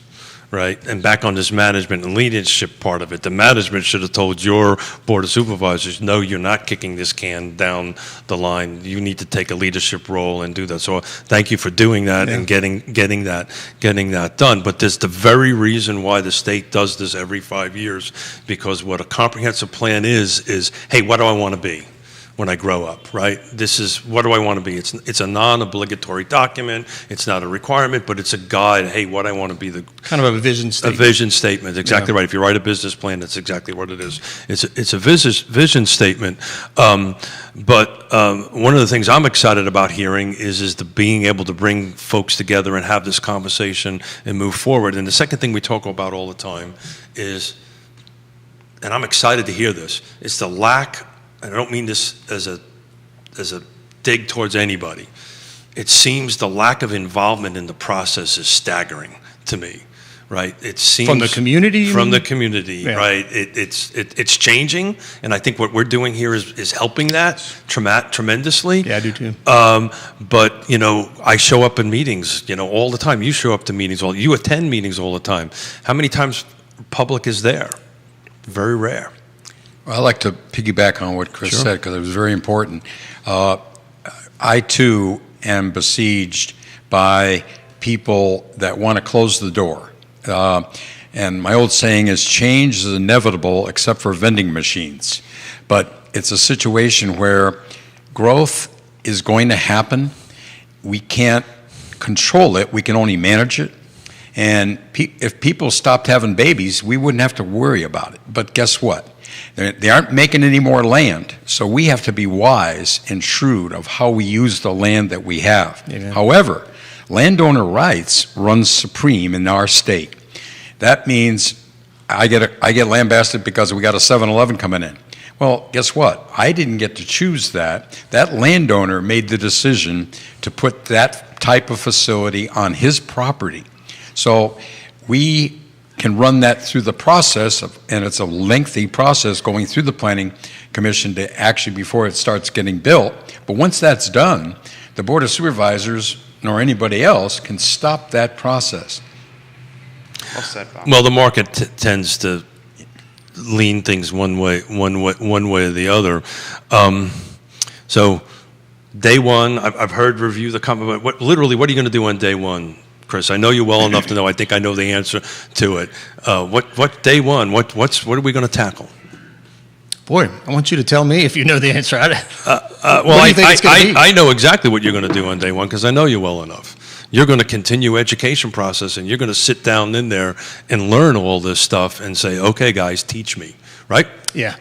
right? And back on this management and leadership part of it, the management should have told your board of supervisors, no, you're not kicking this can down the line. You need to take a leadership role and do that. So thank you for doing that and getting that done. But there's the very reason why the state does this every 5 years, because what a comprehensive plan is, hey, what do I want to be when I grow up, right? This is, what do I want to be? It's a non-obligatory document. It's not a requirement, but it's a guide. Hey, what I want to be, the kind of a vision statement. A vision statement, exactly right. If you write a business plan, that's exactly what it is. It's a vision statement. But one of the things I'm excited about hearing is the being able to bring folks together and have this conversation and move forward. And the second thing we talk about all the time is, and I'm excited to hear this, is the lack. And I don't mean this as a dig towards anybody. It seems the lack of involvement in the process is staggering to me, right? It seems from the community. From the community, yeah. Right? It's changing, and I think what we're doing here is helping that tremendously. Yeah, I do too. But I show up in meetings, all the time. You show up to meetings you attend meetings all the time. How many times public is there? Very rare. Well, I'd like to piggyback on what Chris said, because it was very important. I, too, am besieged by people that want to close the door. And my old saying is, change is inevitable except for vending machines. But it's a situation where growth is going to happen. We can't control it. We can only manage it. And if people stopped having babies, we wouldn't have to worry about it. But guess what? They aren't making any more land, so we have to be wise and shrewd of how we use the land that we have. Amen. However, landowner rights runs supreme in our state. That means I get lambasted because we got a 7-Eleven coming in. Well, guess what? I didn't get to choose that. That landowner made the decision to put that type of facility on his property. So we can run that through the process, and it's a lengthy process going through the Planning Commission to actually, before it starts getting built. But once that's done, the Board of Supervisors nor anybody else can stop that process. Well said, Bob. Well, the market tends to lean things one way or the other. So day one, I've heard review the comment. What are you going to do on day one, Chris? I know you well enough to know. I think I know the answer to it. What day one? What are we going to tackle? Boy, I want you to tell me if you know the answer. Well, I know exactly what you're going to do on day one because I know you well enough. You're going to continue education process, and you're going to sit down in there and learn all this stuff and say, okay, guys, teach me, right? Yeah.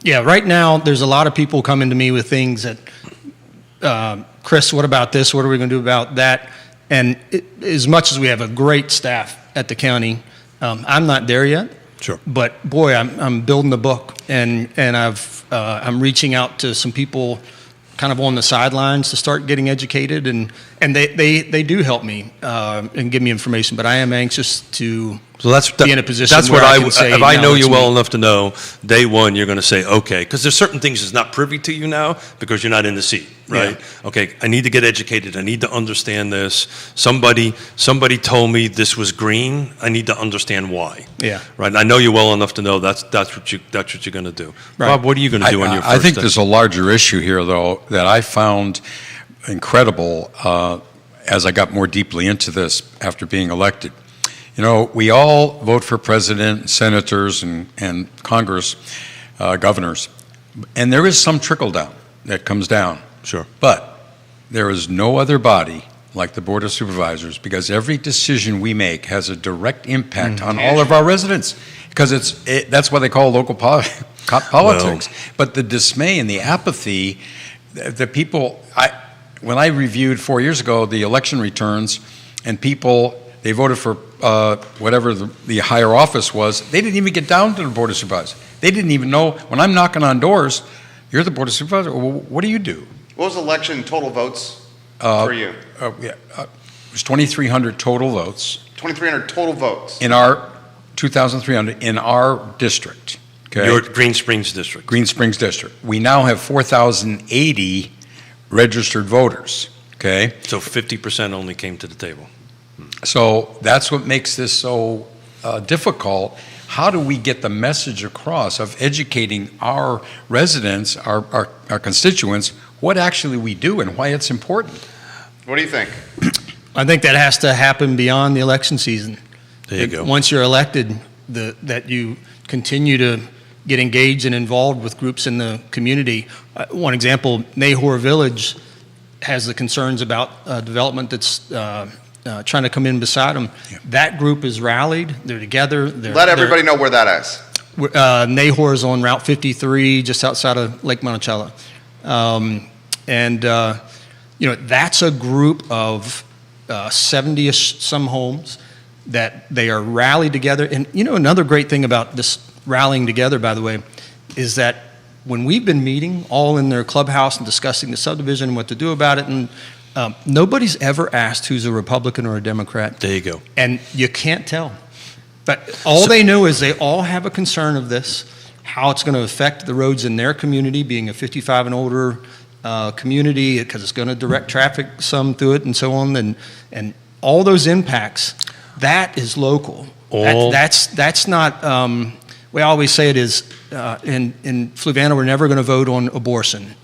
Yeah, right now, there's a lot of people coming to me with things that, Chris, what about this? What are we going to do about that? And as much as we have a great staff at the county, I'm not there yet. Sure. But boy, I'm building the book, and I'm reaching out to some people kind of on the sidelines to start getting educated, and they do help me and give me information. But I am anxious to be in a position that's where what I can say, if I "Now know let's you well meet." enough to know day one you're going to say okay, because there's certain things that's not privy to you now because you're not in the seat, right? Okay, I need to get educated. I need to understand this. Somebody told me this was green. I need to understand why. Yeah. Right. And I know you well enough to know that's what you're going to do. Right. Bob, what are you going to do on your first I think day? there's a larger issue here, though, that I found incredible as I got more deeply into this after being elected. You know, we all vote for president, senators, and Congress, governors, and there is some trickle down that comes down. Sure. But there is no other body like the Board of Supervisors, because every decision we make has a direct impact on all of our residents, because that's what they call local politics. But the dismay and the apathy, the people, when I reviewed 4 years ago the election returns, and people, they voted for whatever the higher office was, they didn't even get down to the Board of Supervisors. They didn't even know, when I'm knocking on doors, you're the Board of Supervisors, well, what do you do? What was election total votes for you? It was 2,300 total votes 2,300 total votes. in our 2,300 in our district. Okay, Your Green Springs district. Green Springs district. We now have 4,080 registered voters. Okay, So 50% only came to the table. so that's what makes this so difficult. How do we get the message across of educating our residents, our constituents, what actually we do and why it's important? What do you think? I think that has to happen beyond the election season. There you go. Once you're elected, that you continue to get engaged and involved with groups in the community. One example, Nahor Village has the concerns about development that's trying to come in beside them. Yeah. That group is rallied. They're together. Let everybody know where that is. Nahor is on Route 53, just outside of Lake Monticello. That's a group of 70-ish some homes that they are rallied together. And, another great thing about this rallying together, by the way, is that when we've been meeting all in their clubhouse and discussing the subdivision and what to do about it, and nobody's ever asked who's a Republican or a Democrat. There you go. And you can't tell. But all they know is they all have a concern of this, how it's going to affect the roads in their community, being a 55 and older community, because it's going to direct traffic some through it and so on. And all those impacts, that is local. That's not, we always say it is, in Fluvanna, we're never going to vote on abortion,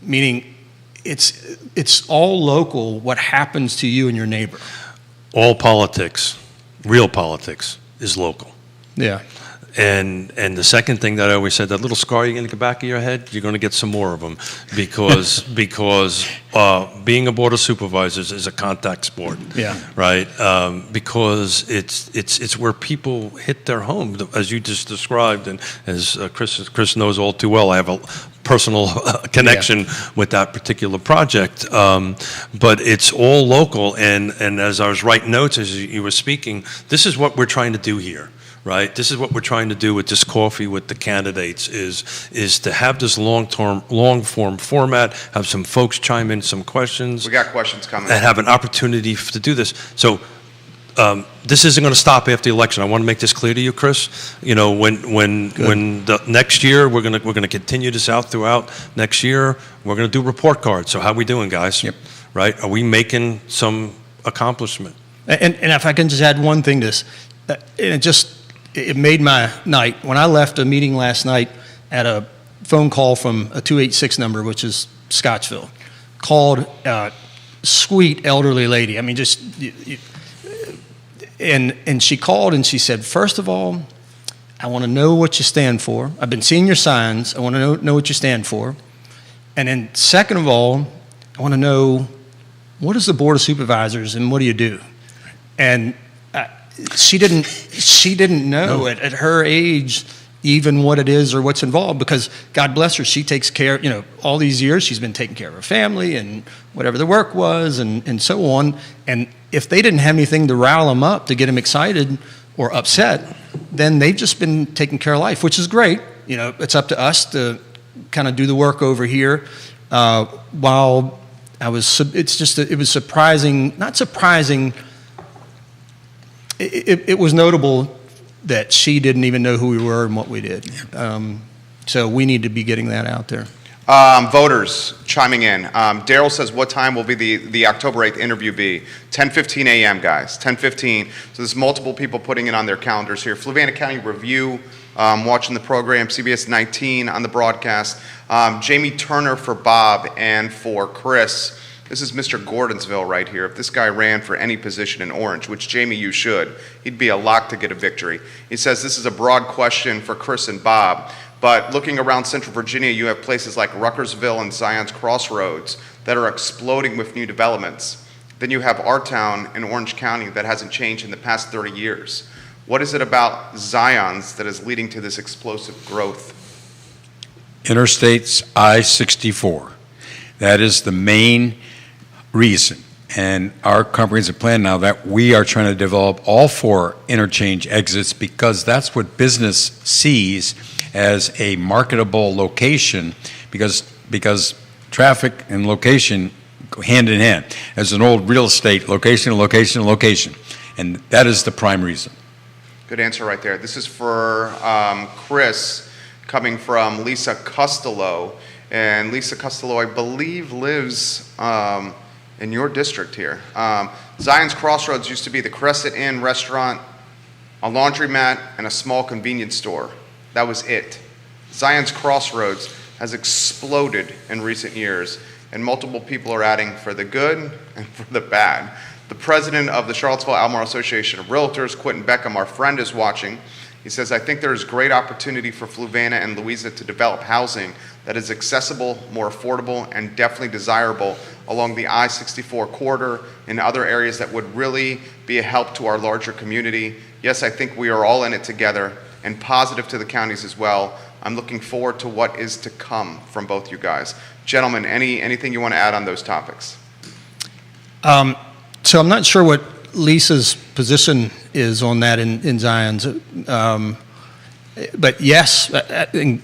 meaning it's all local, what happens to you and your neighbor. All politics, real politics, is local. Yeah. And the second thing that I always said, that little scar you get in the back of your head, you're going to get some more of them, because being a board of supervisors is a contact sport. Yeah. Right. Because it's where people hit their home, as you just described, and as Chris knows all too well. I have a personal connection with that particular project, but it's all local. And as I was writing notes as you were speaking, this is what we're trying to do here. Right. This is what we're trying to do with this coffee with the candidates is to have this long form format, have some folks chime in some questions. We got questions coming. And have an opportunity to do this. So this isn't going to stop after the election. I want to make this clear to you, Chris. When the next year we're going to continue this out throughout next year. We're going to do report cards. So how are we doing, guys? Yep. Right? Are we making some accomplishment? And if I can just add one thing to this, it made my night. When I left a meeting last night, at a phone call from a 286 number, which is Scottsville, called sweet elderly lady. I mean, and she called and she said, first of all, I want to know what you stand for. I've been seeing your signs. I want to know what you stand for. And then second of all, I want to know, what is the Board of Supervisors and what do you do? And she didn't know at her age even what it is or what's involved, because God bless her, she takes care, all these years she's been taking care of her family and whatever the work was and so on. And if they didn't have anything to rile them up, to get them excited or upset, then they've just been taking care of life, which is great. It's up to us to kind of do the work over here. While it was surprising, not surprising, it was notable that she didn't even know who we were and what we did. So we need to be getting that out there. Voters chiming in. Daryl says, what time will be the October 8th interview be? 10:15 a.m., guys, 10:15. So there's multiple people putting it on their calendars here. Fluvanna County Review, watching the program, CBS 19 on the broadcast. Jamie Turner for Bob and for Chris. This is Mr. Gordonsville right here. If this guy ran for any position in Orange, which Jamie, you should, he'd be a lock to get a victory. He says this is a broad question for Chris and Bob, but looking around Central Virginia, you have places like Ruckersville and Zion's Crossroads that are exploding with new developments. Then you have our town in Orange County that hasn't changed in the past 30 years. What is it about Zion's that is leading to this explosive growth? Interstates I-64. That is the main reason. And our comprehensive plan now that we are trying to develop all 4 interchange exits, because that's what business sees as a marketable location, because traffic and location go hand in hand. As an old real estate, location, location, location. And that is the prime reason. Good answer right there. This is for Chris, coming from Lisa Costello. And Lisa Costello, I believe, lives in your district here. Zion's Crossroads used to be the Crescent Inn restaurant, a laundromat, and a small convenience store. That was it. Zion's Crossroads has exploded in recent years, and multiple people are adding for the good and for the bad. The president of the Charlottesville-Albemarle Association of Realtors, Quentin Beckham, our friend, is watching. He says, I think there is great opportunity for Fluvanna and Louisa to develop housing that is accessible, more affordable, and definitely desirable along the I-64 corridor and other areas that would really be a help to our larger community. Yes, I think we are all in it together, and positive to the counties as well. I'm looking forward to what is to come from both you guys. Gentlemen, anything you want to add on those topics? So I'm not sure what Lisa's position is on that in Zion's. But yes, man,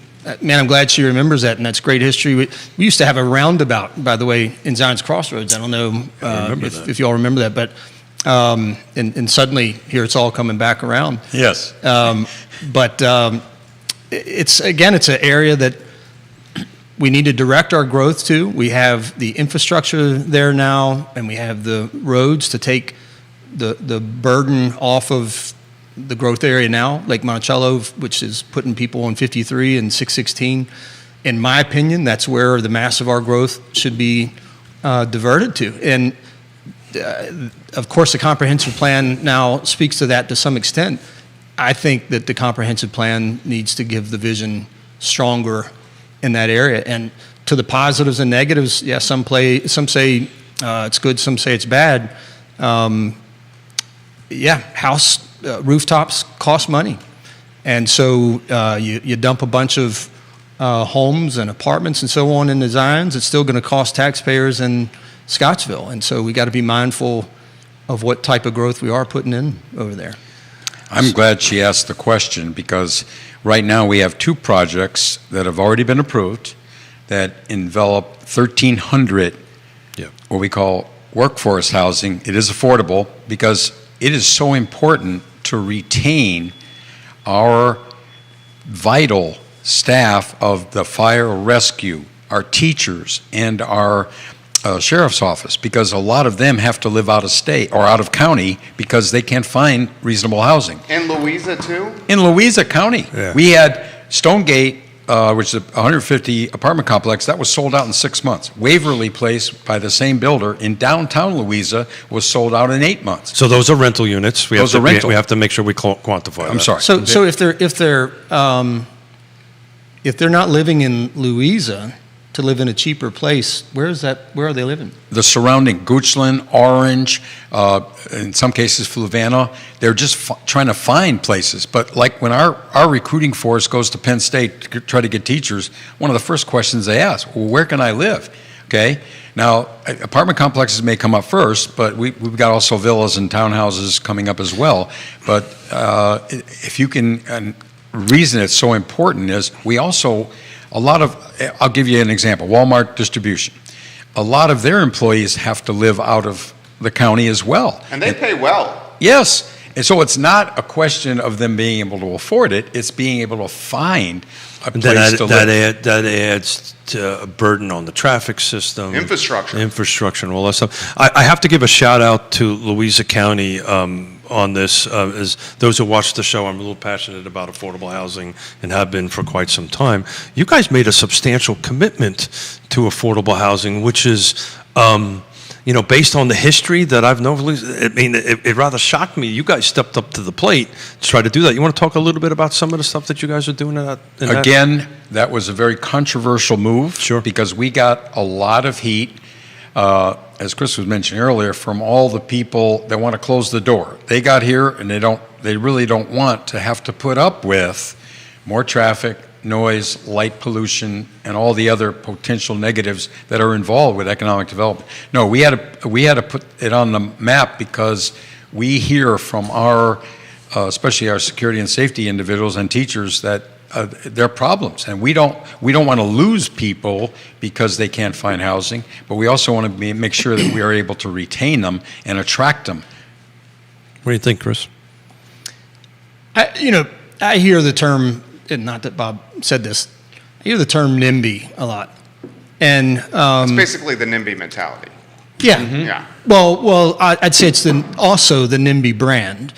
I'm glad she remembers that, and that's great history. We used to have a roundabout, by the way, in Zion's Crossroads. I don't know if you all remember that, but and suddenly here it's all coming back around. Yes. But it's an area that we need to direct our growth to. We have the infrastructure there now, and we have the roads to take the burden off of the growth area now, Lake Monticello, which is putting people on 53 and 616. In my opinion, that's where the mass of our growth should be diverted to. And of course, the comprehensive plan now speaks to that to some extent. I think that the comprehensive plan needs to give the vision stronger in that area. And to the positives and negatives, yeah, some say it's good, some say it's bad. Rooftops cost money. And so you dump a bunch of homes and apartments and so on in the Zions, it's still going to cost taxpayers in Scottsville. And so we got to be mindful of what type of growth we are putting in over there. I'm glad she asked the question, because right now we have 2 projects that have already been approved that envelop 1,300 what we call workforce housing. It is affordable because it is so important to retain our vital staff of the fire rescue, our teachers, and our sheriff's office, because a lot of them have to live out of state or out of county because they can't find reasonable housing. In Louisa, too? In Louisa County, we had Stonegate, which is a 150 apartment complex, that was sold out in 6 months. Waverly Place, by the same builder in downtown Louisa, was sold out in 8 months. So those are rental units. We Those are rental. We have to make sure we quantify I'm that. sorry. So if they're not living in Louisa, to live in a cheaper place, where are they living? The surrounding Goochland, Orange, in some cases Fluvanna, they're just trying to find places. But like when our recruiting force goes to Penn State to try to get teachers, one of the first questions they ask, well, where can I live? Okay. Now, apartment complexes may come up first, but we've got also villas and townhouses coming up as well. But if you can, and reason it's so important is we also, I'll give you an example, Walmart distribution. A lot of their employees have to live out of the county as well. And they pay well. Yes. And so it's not a question of them being able to afford it, it's being able to find a place to live. That adds to a burden on the traffic system. Infrastructure. And all that stuff. I have to give a shout out to Louisa County on this. As those who watch the show, I'm a little passionate about affordable housing and have been for quite some time. You guys made a substantial commitment to affordable housing, which is based on the history that I've known, I mean, it rather shocked me. You guys stepped up to the plate to try to do that. You want to talk a little bit about some of the stuff that you guys are doing in that? Again, that was a very controversial move. Sure. Because we got a lot of heat, as Chris was mentioning earlier, from all the people that want to close the door. They got here and they really don't want to have to put up with more traffic, noise, light pollution, and all the other potential negatives that are involved with economic development. No, we had to put it on the map because we hear from our, especially our security and safety individuals and teachers, that there are problems, and we don't want to lose people because they can't find housing, but we also want to make sure that we are able to retain them and attract them. What do you think, Chris? I hear the term, and not that Bob said this, I hear the term NIMBY a lot. And It's basically the NIMBY mentality. yeah. Yeah. Well, I'd say it's also the NIMBY brand,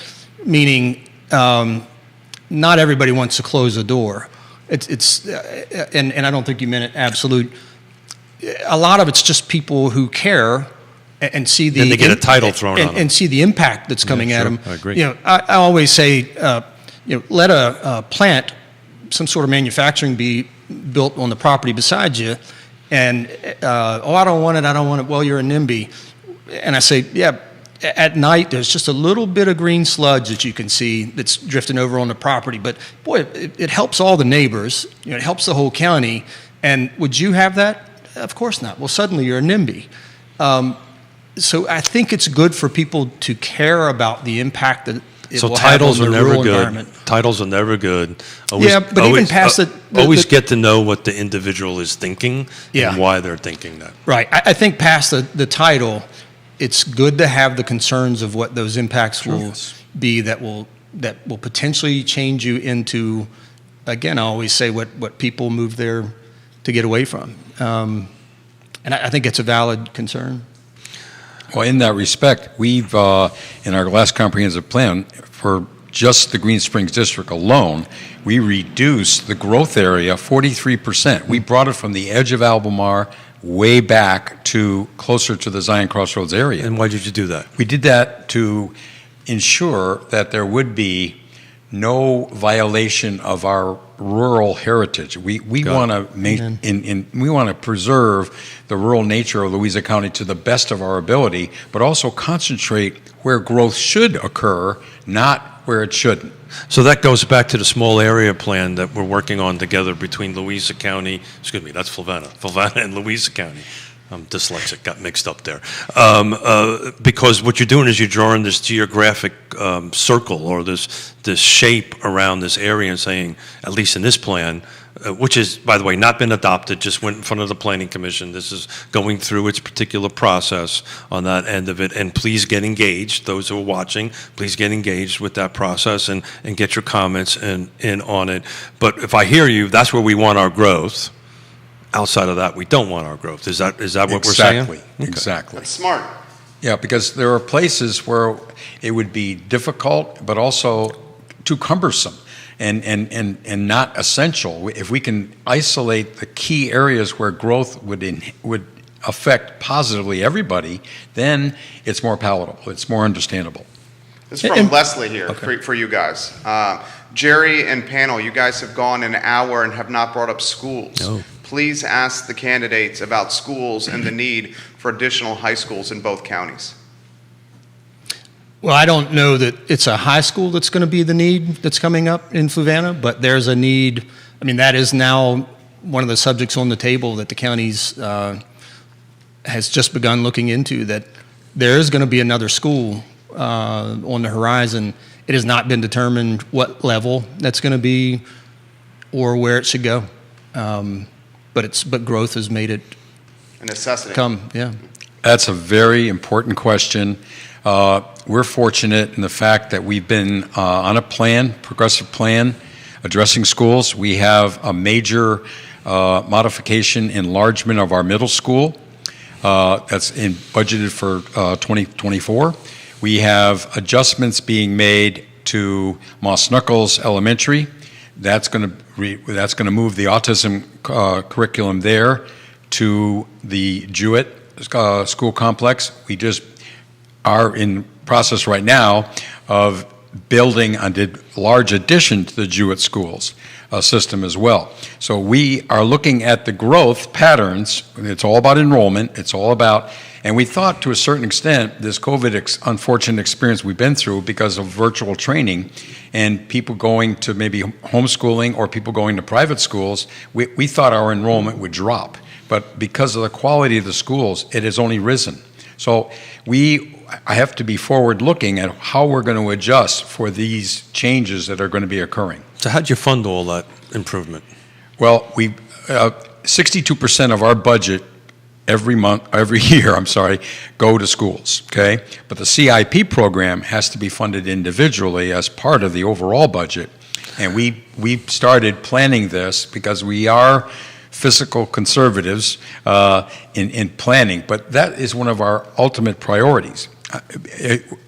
meaning not everybody wants to close a door. And I don't think you meant it absolute. A lot of it's just people who care and see the. Then they get a title thrown on them. And see the impact that's coming at sure. them. I agree. I always say, let a plant, some sort of manufacturing, be built on the property beside you, and I don't want it. Well, you're a NIMBY, and I say, yeah. At night, there's just a little bit of green sludge that you can see that's drifting over on the property. But boy, it helps all the neighbors. It helps the whole county. And would you have that? Of course not. Well, suddenly you're a NIMBY. So I think it's good for people to care about the impact that it will have on the rural environment. Titles are never good. But even past always get to know what the individual is thinking and why they're thinking that. Right. I think past the title, it's good to have the concerns of what those impacts will be that will potentially change you into, again, I always say what people move there to get away from. And I think it's a valid concern. Well, in that respect, we've, in our last comprehensive plan, for just the Green Springs District alone, we reduced the growth area 43%. We brought it from the edge of Albemarle way back to closer to the Zion Crossroads area. And why did you do that? We did that to ensure that there would be no violation of our rural heritage. We want to we want to preserve the rural nature of Louisa County to the best of our ability, but also concentrate where growth should occur, not where it shouldn't. So that goes back to the small area plan that we're working on together between Louisa County, that's Fluvanna and Louisa County. I'm dyslexic, got mixed up there. Because what you're doing is you're drawing this geographic circle or this shape around this area and saying, at least in this plan, which is, by the way, not been adopted, just went in front of the Planning Commission. This is going through its particular process on that end of it. And please get engaged, those who are watching, please get engaged with that process and get your comments in on it. But if I hear you, that's where we want our growth. Outside of that, we don't want our growth. Is that what we're saying? Exactly. That's smart. Yeah, because there are places where it would be difficult, but also too cumbersome and not essential. If we can isolate the key areas where growth would affect positively everybody, then it's more palatable. It's more understandable. This is from Leslie here for you guys. Jerry and panel, you guys have gone an hour and have not brought up schools. No. please ask the candidates about schools and the need for additional high schools in both counties. Well, I don't know that it's a high school that's going to be the need that's coming up in Fluvanna, but there's a need. I mean, that is now one of the subjects on the table that the county's has just begun looking into, that there is going to be another school on the horizon. It has not been determined what level that's going to be or where it should go. But growth has made it A necessity. come. Yeah. That's a very important question. We're fortunate in the fact that we've been on a plan, progressive plan, addressing schools. We have a major modification, enlargement of our middle school that's budgeted for 2024. We have adjustments being made to Moss Knuckles Elementary. That's going to move the autism curriculum there to the Jewett school complex. We just are in process right now of building a large addition to the Jewett schools system as well. So we are looking at the growth patterns. It's all about enrollment. It's all about, and we thought to a certain extent, this COVID unfortunate experience we've been through because of virtual training and people going to maybe homeschooling or people going to private schools, we thought our enrollment would drop. But because of the quality of the schools, it has only risen. So I have to be forward-looking at how we're going to adjust for these changes that are going to be occurring. So how'd you fund all that improvement? Well, 62% of our budget every year, go to schools, okay? But the CIP program has to be funded individually as part of the overall budget. And we started planning this because we are fiscal conservatives in planning, but that is one of our ultimate priorities.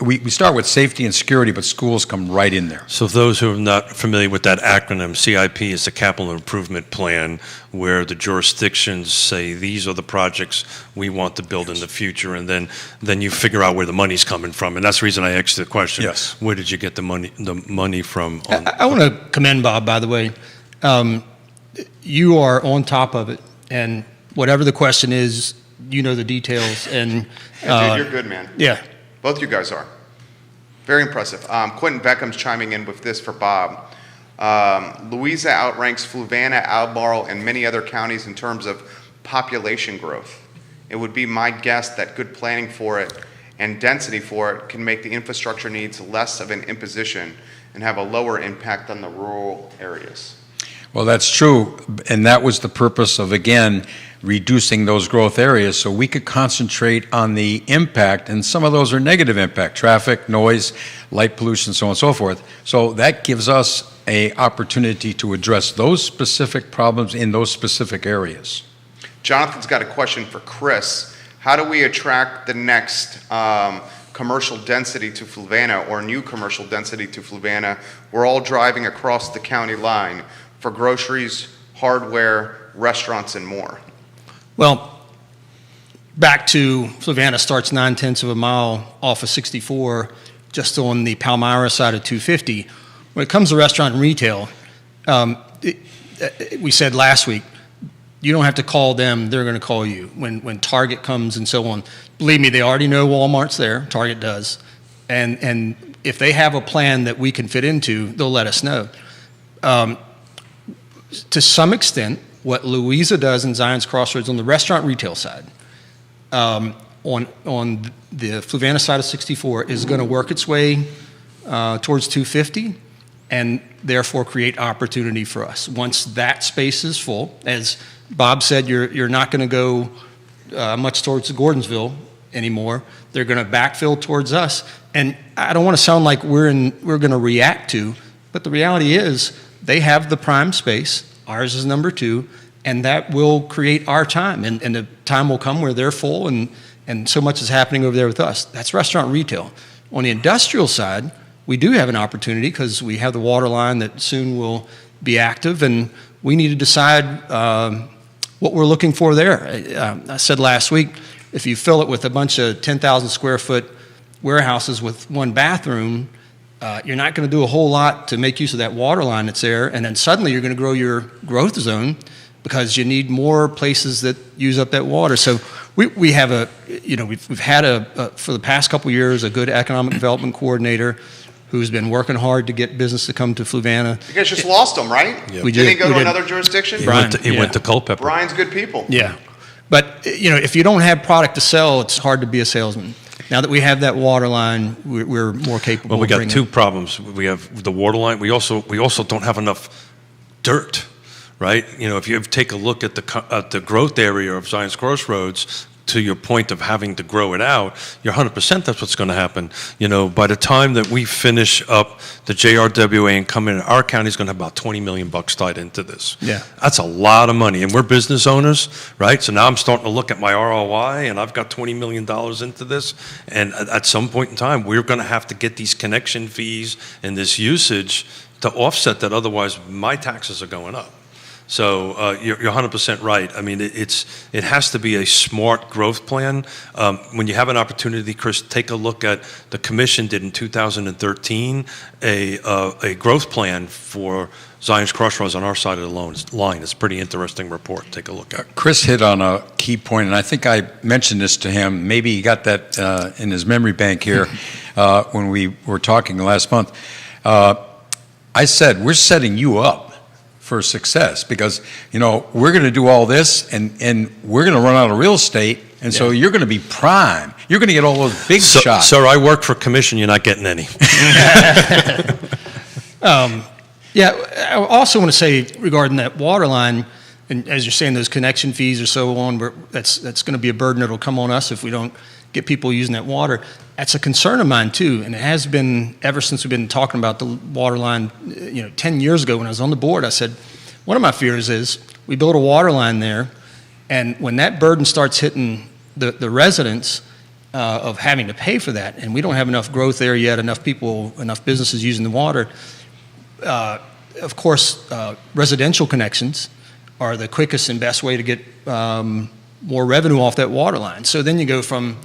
We start with safety and security, but schools come right in there. So those who are not familiar with that acronym, CIP is the Capital Improvement Plan, where the jurisdictions say these are the projects we want to build in the future, and then you figure out where the money's coming from. And that's the reason I asked the question. Yes. Where did you get the money from? I want to commend Bob, by the way. You are on top of it, and whatever the question is, you know the details. And Dude, you're good, man. yeah, Both you guys are. Very impressive. Quentin Beckham's chiming in with this for Bob. Louisa outranks Fluvanna, Albemarle, and many other counties in terms of population growth. It would be my guess that good planning for it and density for it can make the infrastructure needs less of an imposition and have a lower impact on the rural areas. Well, that's true, and that was the purpose of, again, reducing those growth areas so we could concentrate on the impact, and some of those are negative impact, traffic, noise, light pollution, so on and so forth. So that gives us an opportunity to address those specific problems in those specific areas. Jonathan's got a question for Chris. How do we attract the next commercial density to Fluvanna or new commercial density to Fluvanna? We're all driving across the county line for groceries, hardware, restaurants, and more. well, back to Fluvanna starts 9/10 of a mile off of 64, just on the Palmyra side of 250. When it comes to restaurant and retail, we said last week, you don't have to call them, they're going to call you. When Target comes and so on, believe me, they already know Walmart's there, Target does. And if they have a plan that we can fit into, they'll let us know. To some extent, what Louisa does in Zion's Crossroads on the restaurant retail side, on the Fluvanna side of 64, is going to work its way towards 250 and therefore create opportunity for us. Once that space is full, as Bob said, you're not going to go much towards Gordonsville anymore. They're going to backfill towards us. And I don't want to sound like we're going to react to, but the reality is they have the prime space. Ours is number 2, and that will create our time. And the time will come where they're full, and so much is happening over there with us. That's restaurant retail. On the industrial side, we do have an opportunity because we have the water line that soon will be active, and we need to decide what we're looking for there. I said last week, if you fill it with a bunch of 10,000 square foot warehouses with one bathroom, you're not going to do a whole lot to make use of that water line that's there, and then suddenly you're going to grow your growth zone because you need more places that use up that water. So we have we've had for the past couple of years a good economic development coordinator who's been working hard to get business to come to Fluvanna. You guys just lost him, right? Yeah. We Didn't he did. go We to did. another jurisdiction? Brian. He went to Culpeper. Brian's good people. Yeah, but if you don't have product to sell, it's hard to be a salesman. Now that we have that water line, we're more capable. Well, we of got bringing- two problems. We have the water line. We also don't have enough dirt, right? If you take a look at the growth area of Zion's Crossroads, to your point of having to grow it out, you're 100% that's what's going to happen. By the time that we finish up the JRWA and come in, our county's going to have about $20 million tied into this. Yeah. That's a lot of money. And we're business owners, right? So now I'm starting to look at my ROI, and I've got $20 million into this. And at some point in time, we're going to have to get these connection fees and this usage to offset that. Otherwise, my taxes are going up. So you're 100% right. I mean, it has to be a smart growth plan. When you have an opportunity, Chris, take a look at the commission did in 2013 a growth plan for Zion's Crossroads on our side of the line. It's a pretty interesting report. Take a look at. Chris hit on a key point, and I think I mentioned this to him. Maybe he got that in his memory bank here when we were talking last month. I said, we're setting you up for success because, we're going to do all this and we're going to run out of real estate. And so you're going to be prime. You're going to get all those big shots. Sir, I work for commission. You're not getting any. I also want to say regarding that water line, and as you're saying, those connection fees or so on, that's going to be a burden that'll come on us if we don't get people using that water. That's a concern of mine too, and it has been ever since we've been talking about the water line. 10 years ago when I was on the board, I said one of my fears is we build a water line there, and when that burden starts hitting the residents of having to pay for that, and we don't have enough growth there yet, enough businesses using the water. Of course, residential connections are the quickest and best way to get more revenue off that water line. So then you go from,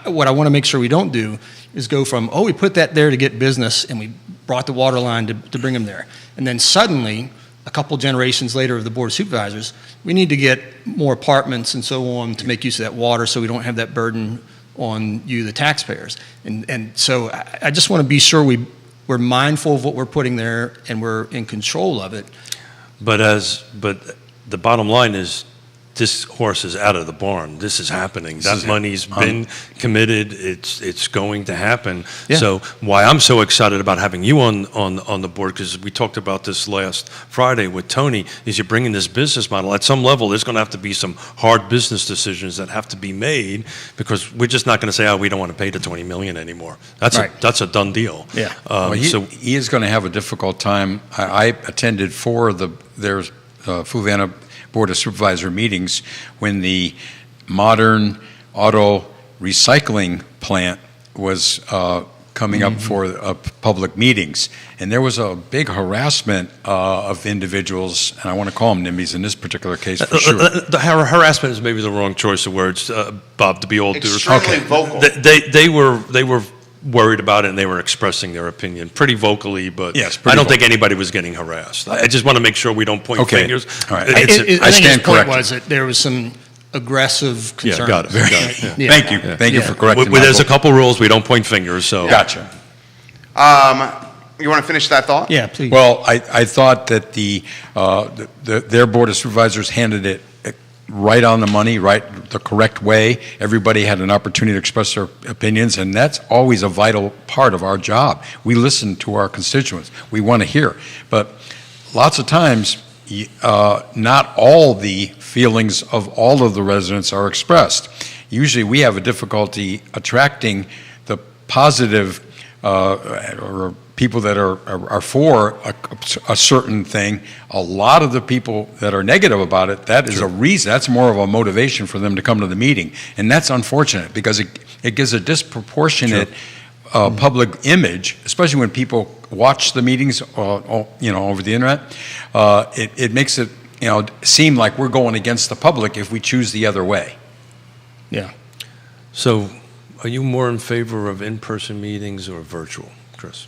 what I want to make sure we don't do is go from, we put that there to get business and we brought the water line to bring them there. And then suddenly, a couple generations later of the Board of Supervisors, we need to get more apartments and so on to make use of that water so we don't have that burden on you, the taxpayers. And so I just want to be sure we're mindful of what we're putting there and we're in control of it. But the bottom line is, this horse is out of the barn. This is happening. That money's been committed. It's going to happen. Yeah. So why I'm so excited about having you on the board, because we talked about this last Friday with Tony, is you're bringing this business model. At some level, there's going to have to be some hard business decisions that have to be made, because we're just not going to say, we don't want to pay the $20 million anymore. That's a done deal. Yeah. He is going to have a difficult time. I attended 4 of their Fluvanna Board of Supervisor meetings when the modern auto recycling plant was coming up for public meetings. And there was a big harassment of individuals, and I want to call them NIMBYs in this particular case for sure. The harassment is maybe the wrong choice of words, Bob, to be all due respect. Extremely vocal. They were worried about it, and they were expressing their opinion pretty vocally, but Yes, I pretty don't think vocal. anybody was getting harassed. I just want to make sure we don't point Okay. fingers. All right. I It's- think I his stand point corrected. was that there was some aggressive concern. got it. Yeah. Thank you. Thank you for correcting my There's a vote. couple rules. We don't point fingers, so. Gotcha. You want to finish that thought? Yeah, please. Well, I thought that their Board of Supervisors handled it right on the money, the correct way. Everybody had an opportunity to express their opinions, and that's always a vital part of our job. We listen to our constituents. We want to hear. But lots of times, not all the feelings of all of the residents are expressed. Usually we have a difficulty attracting the positive or people that are for a certain thing. A lot of the people that are negative about it, that is a reason, that's more of a motivation for them to come to the meeting. And that's unfortunate because it gives a disproportionate public image, especially when people watch the meetings over the internet. It makes it seem like we're going against the public if we choose the other way. Yeah. So are you more in favor of in-person meetings or virtual, Chris?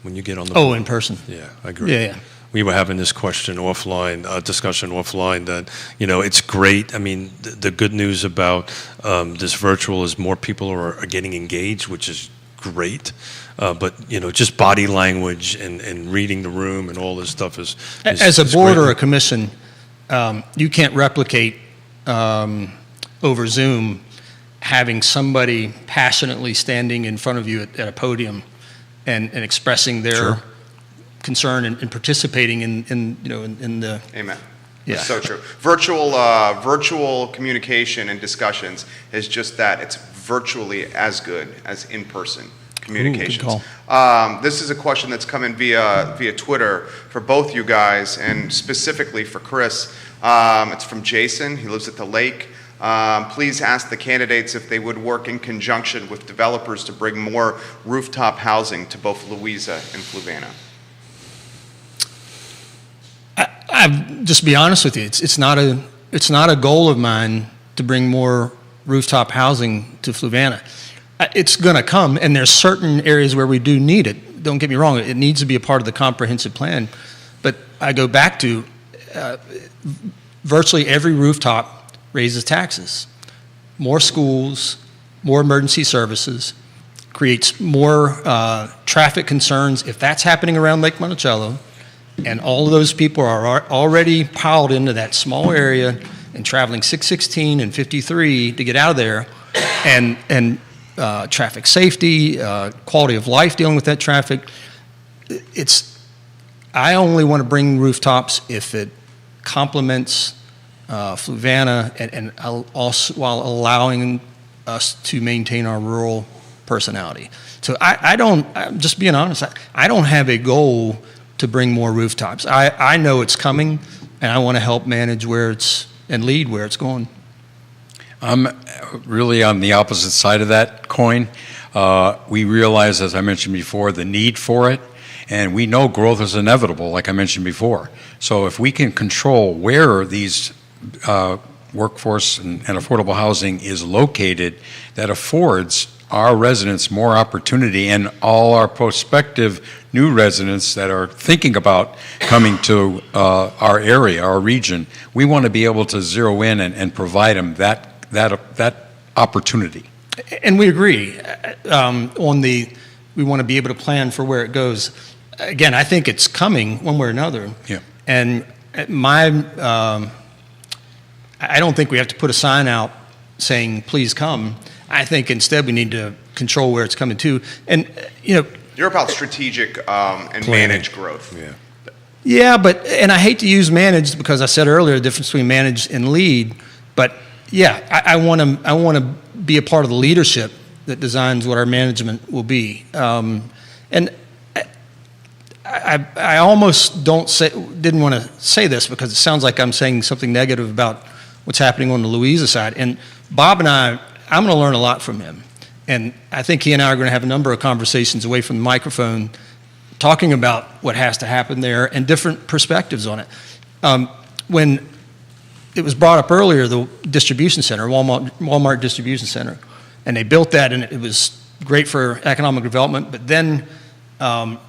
When you get on the Oh, in person. Yeah, I agree. Yeah, yeah. we were having this question offline, discussion offline, that, it's great. I mean, the good news about this virtual is more people are getting engaged, which is great. But, just body language and reading the room and all this stuff is As a board great. or a commission, you can't replicate over Zoom having somebody passionately standing in front of you at a podium and expressing their Sure. concern and participating in the. Amen. Yeah. That's so true. Virtual communication and discussions is just that. It's virtually as good as in-person communications. call. This is a question that's come in via Twitter for both you guys, and specifically for Chris. It's from Jason. He lives at the lake. Please ask the candidates if they would work in conjunction with developers to bring more rooftop housing to both Louisa and Fluvanna. Just be honest with you, it's not a goal of mine to bring more rooftop housing to Fluvanna. It's going to come, and there's certain areas where we do need it. Don't get me wrong; it needs to be a part of the comprehensive plan. But I go back to virtually every rooftop raises taxes, more schools, more emergency services, creates more traffic concerns. If that's happening around Lake Monticello, and all of those people are already piled into that small area and traveling 616 and 53 to get out of there, and traffic safety, quality of life dealing with that traffic, I only want to bring rooftops if it complements Fluvanna and also while allowing us to maintain our rural personality. So I'm just being honest, I don't have a goal to bring more rooftops. I know it's coming, and I want to help manage and lead where it's going. I'm really on the opposite side of that coin. We realize, as I mentioned before, the need for it, and we know growth is inevitable, like I mentioned before. So if we can control where these workforce and affordable housing is located, that affords our residents more opportunity, and all our prospective new residents that are thinking about coming to our area, our region, we want to be able to zero in and provide them that opportunity. And we agree we want to be able to plan for where it goes. Again, I think it's coming one way or another. Yeah. And I don't think we have to put a sign out saying, please come. I think instead we need to control where it's coming to. And, You're about strategic and managed growth. Yeah. yeah, and I hate to use managed because I said earlier the difference between managed and lead, but yeah, I want to be a part of the leadership that designs what our management will be. And I almost didn't want to say this because it sounds like I'm saying something negative about what's happening on the Louisa side. And Bob and I'm going to learn a lot from him. And I think he and I are going to have a number of conversations away from the microphone talking about what has to happen there and different perspectives on it. When it was brought up earlier, the distribution center, Walmart distribution center, and they built that, and it was great for economic development, but then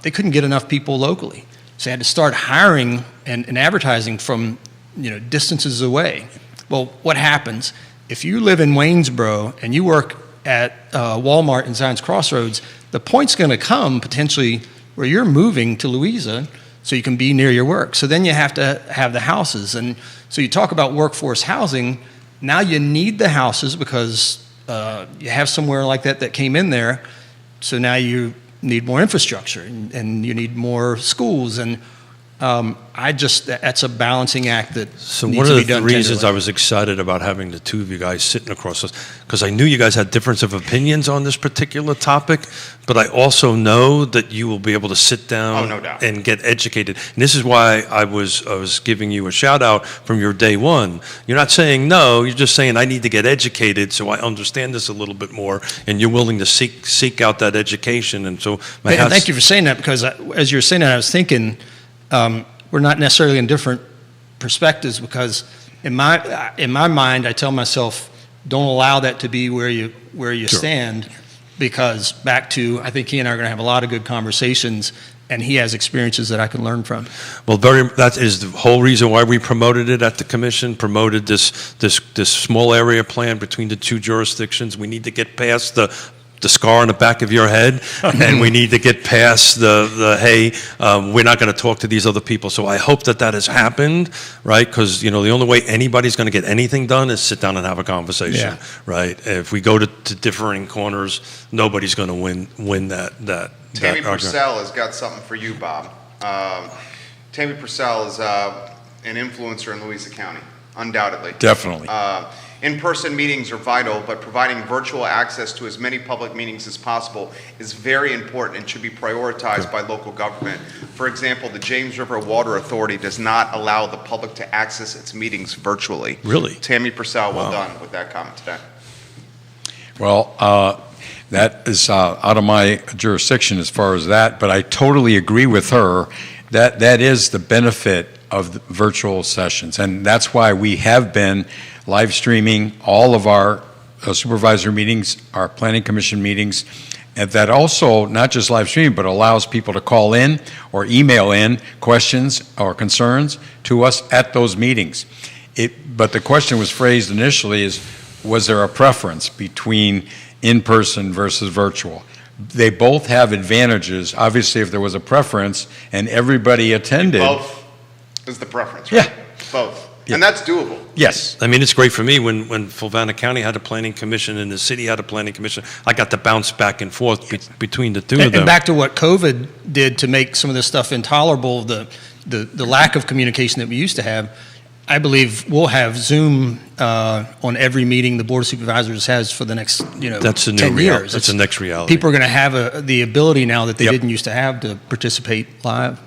they couldn't get enough people locally. So they had to start hiring and advertising from distances away. Well, what happens if you live in Waynesboro and you work at Walmart in Zions Crossroads? The point's going to come potentially where you're moving to Louisa so you can be near your work. So then you have to have the houses. And so you talk about workforce housing. Now you need the houses because you have somewhere like that came in there. So now you need more infrastructure and you need more schools. And that's a balancing act that So needs one to of be the done reasons tenderly. I was excited about having the two of you guys sitting across us, because I knew you guys had difference of opinions on this particular topic, but I also know that you will be able to sit down Oh, no doubt. and get educated. And this is why I was giving you a shout out from your day one. You're not saying no, you're just saying I need to get educated so I understand this a little bit more, and you're willing to seek out that education. And so my And hats- thank you for saying that, because as you were saying that, I was thinking we're not necessarily in different perspectives, because in my mind, I tell myself, don't allow that to be where you Sure. stand, because back to, I think he and I are going to have a lot of good conversations, and he has experiences that I can learn from. Well, that is the whole reason why we promoted it at the commission, promoted this small area plan between the two jurisdictions. We need to get past the scar on the back of your head, and we need to get past the hey, we're not going to talk to these other people. So I hope that has happened, right? Because, the only way anybody's going to get anything done is sit down and have a conversation, right? If we go to differing corners, nobody's going to win that Tammy argument. Purcell has got something for you, Bob. Tammy Purcell is an influencer in Louisa County, undoubtedly. Definitely. In-person meetings are vital, but providing virtual access to as many public meetings as possible is very important and should be prioritized by local government. For example, the James River Water Authority does not allow the public to access its meetings virtually. Really? Tammy Purcell, well Wow. done with that comment today. Well, that is out of my jurisdiction as far as that, but I totally agree with her that that is the benefit of the virtual sessions, and that's why we have been live streaming all of our supervisor meetings, our planning commission meetings, and that also not just live streaming, but allows people to call in or email in questions or concerns to us at those meetings. But the question was phrased initially is, was there a preference between in-person versus virtual? They both have advantages. Obviously, if there was a preference and everybody attended. Both is the preference, right? Yeah. Both. Yeah. And that's doable. Yes. I mean, it's great for me when Fulvana County had a planning commission and the city had a planning commission. I got to bounce back and forth between the two of them. And back to what COVID did to make some of this stuff intolerable, the lack of communication that we used to have, I believe we'll have Zoom on every meeting the Board of Supervisors has for the next, That's the new 10 reality. years. That's the next reality. People are going to have the ability now that they Yep. didn't used to have to participate live.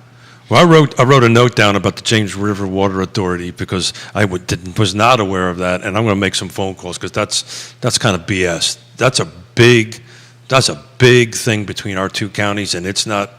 Well, I wrote a note down about the James River Water Authority because I was not aware of that, and I'm going to make some phone calls because that's kind of BS. That's a big thing between our two counties, and it's not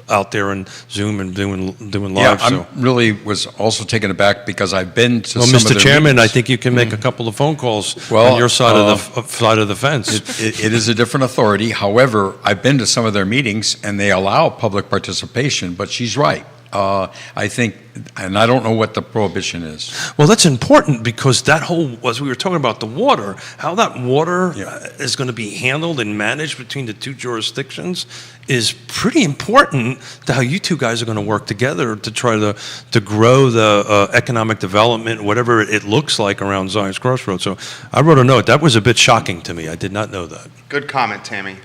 out there in Zoom and doing Yeah, live. So, I really was also taken aback because I've been to well, some of Mr. their Chairman, I meetings. think you can make a couple of phone calls Well, on your side of the fence. It is a different authority. However, I've been to some of their meetings, and they allow public participation, but she's right. I think, and I don't know what the prohibition is. Well, that's important because that whole, as we were talking about the water, how that water is going to be handled and managed between the two jurisdictions is pretty important to how you two guys are going to work together to try to grow the economic development, whatever it looks like around Zion's Crossroads. So I wrote a note. That was a bit shocking to me. I did not know that. Good comment, Tammy.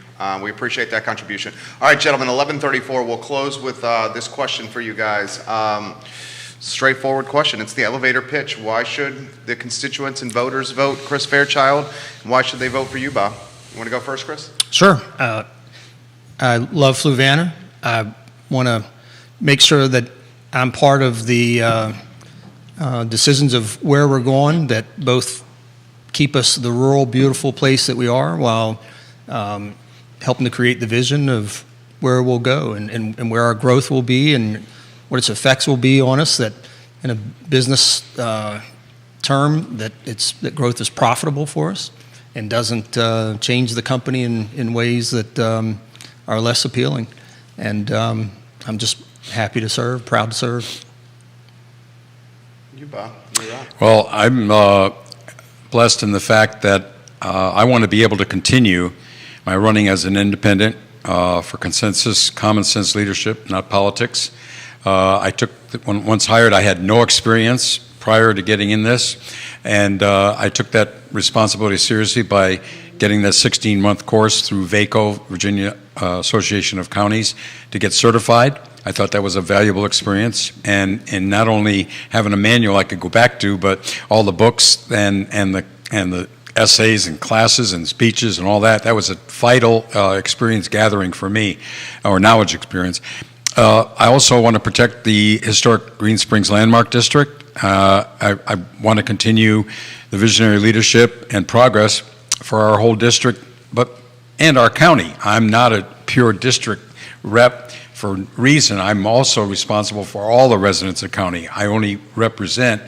We appreciate that contribution. All right, gentlemen, 11:34. We'll close with this question for you guys. Straightforward question. It's the elevator pitch. Why should the constituents and voters vote Chris Fairchild? And why should they vote for you, Bob? You want to go first, Chris? Sure. I love Fluvanna. I want to make sure that I'm part of the decisions of where we're going, that both keep us the rural, beautiful place that we are while helping to create the vision of where we'll go and where our growth will be and what its effects will be on us, that in a business term that growth is profitable for us and doesn't change the company in ways that are less appealing. And I'm just happy to serve, proud to serve. You, Bob. You're up. Well, I'm blessed in the fact that I want to be able to continue my running as an independent for consensus, common sense leadership, not politics. Once hired, I had no experience prior to getting in this, and I took that responsibility seriously by getting that 16-month course through VACO, Virginia Association of Counties, to get certified. I thought that was a valuable experience, and not only having a manual I could go back to, but all the books and the essays and classes and speeches and all that. That was a vital experience gathering for me, or knowledge experience. I also want to protect the historic Green Springs Landmark District. I want to continue the visionary leadership and progress for our whole district, and our county. I'm not a pure district rep for reason. I'm also responsible for all the residents of the county. I only represent,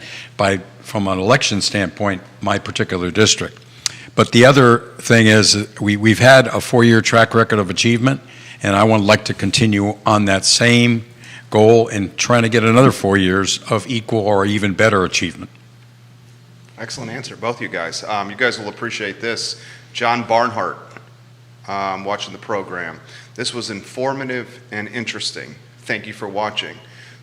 from an election standpoint, my particular district. But the other thing is we've had a 4-year track record of achievement, And I would like to continue on that same goal and trying to get another 4 years of equal or even better achievement. Excellent answer, both you guys. You guys will appreciate this. John Barnhart, watching the program. This was informative and interesting. Thank you for watching.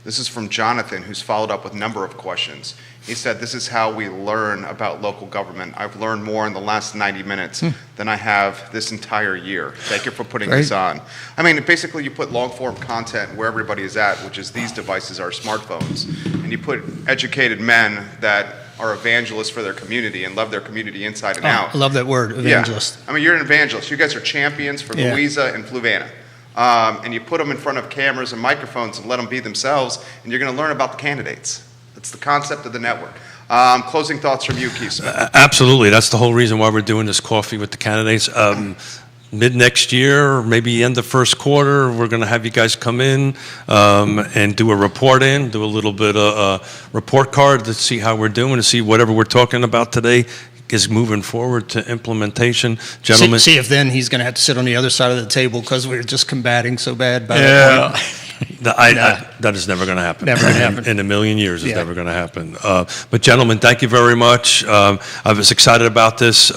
This is from Jonathan, who's followed up with a number of questions. He said, this is how we learn about local government. I've learned more in the last 90 minutes than I have this entire year. Thank you for putting this on. I mean, basically you put long-form content where everybody is at, which is these devices, our smartphones, and you put educated men that are evangelists for their community and love their community inside and out. I love that word, evangelist. Yeah. I mean, you're an evangelist. You guys are champions for Louisa and Fluvanna. And you put them in front of cameras and microphones and let them be themselves, and you're going to learn about the candidates. That's the concept of the network. Closing thoughts from you, Keith Smith. Absolutely. That's the whole reason why we're doing this coffee with the candidates. Mid next year, maybe end of first quarter, we're going to have you guys come in and do a report do a little bit of a report card to see how we're doing, to see whatever we're talking about today is moving forward to implementation. Gentlemen. See if then he's going to have to sit on the other side of the table because we're just combating so bad by Yeah. that point. That is never going to happen. Never gonna happen. In a million years, it's Yeah. never going to happen. But gentlemen, thank you very much. I was excited about this.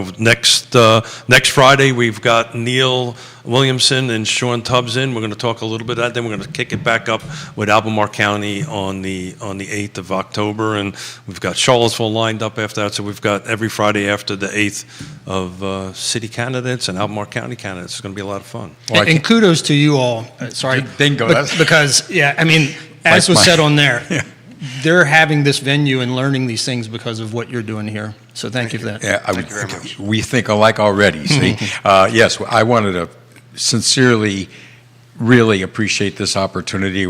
Next Friday we've got Neil Williamson and Sean Tubbs in. We're going to talk a little bit of that. Then we're going to kick it back up with Albemarle County on the 8th of October, and we've got Charlottesville lined up after that. So we've got every Friday after the 8th of city candidates and Albemarle County candidates. It's going to be a lot of fun. Well, And kudos to you all. Sorry. Bingo, that's- Because, I mean, as Like was my- said on there, they're having this venue and learning these things because of what you're doing here. So thank you for that. Yeah, Thank you very much. we think alike already, see? Yes, I wanted to sincerely, really appreciate this opportunity.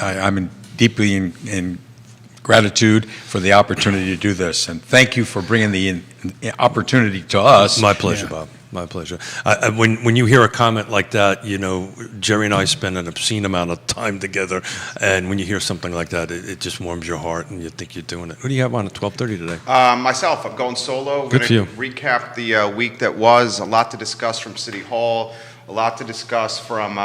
I'm deeply in gratitude for the opportunity to do this, and thank you for bringing the opportunity to us. My pleasure, Bob. My pleasure. When you hear a comment like that, Jerry and I spend an obscene amount of time together, and when you hear something like that, it just warms your heart, and you think you're doing it. Who do you have on at 12:30 today? Myself, I'm going solo. Good for you. Recap the week that was. A lot to discuss from City Hall. A lot to discuss from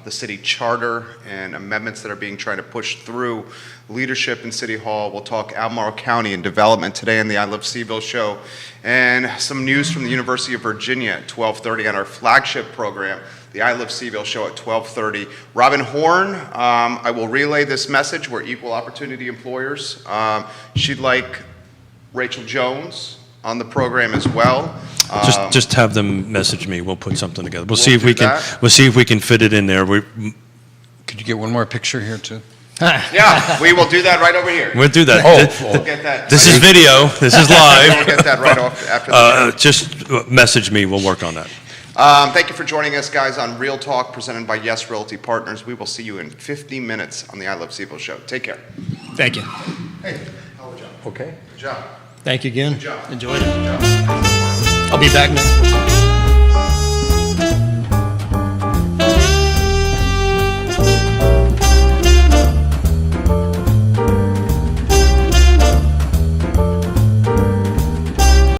the city charter and amendments that are being trying to push through leadership in City Hall. We'll talk Albemarle County and development today on the I Love Seville show. And some news from the University of Virginia at 12:30 on our flagship program, the I Love Seville show at 12:30. Robin Horn, I will relay this message. We're equal opportunity employers. She'd like Rachel Jones on the program as well. Just have them message me. We'll put something together. We'll see if do we can. that. We'll see if we can fit it in there. Could you get one more picture here, too? Yeah, we will do that right over here. We'll do that. We'll get that. This is video. This is We'll live. get that right off after the show. Just message me. We'll work on that. Thank you for joining us, guys, on Real Talk, presented by Yes Realty Partners. We will see you in 50 minutes on the I Love Seville show. Take care. Thank you. Hey, hell of a job. Okay. Good job. Thank you again. Good job. Enjoyed it. Good job. I'll be back next week.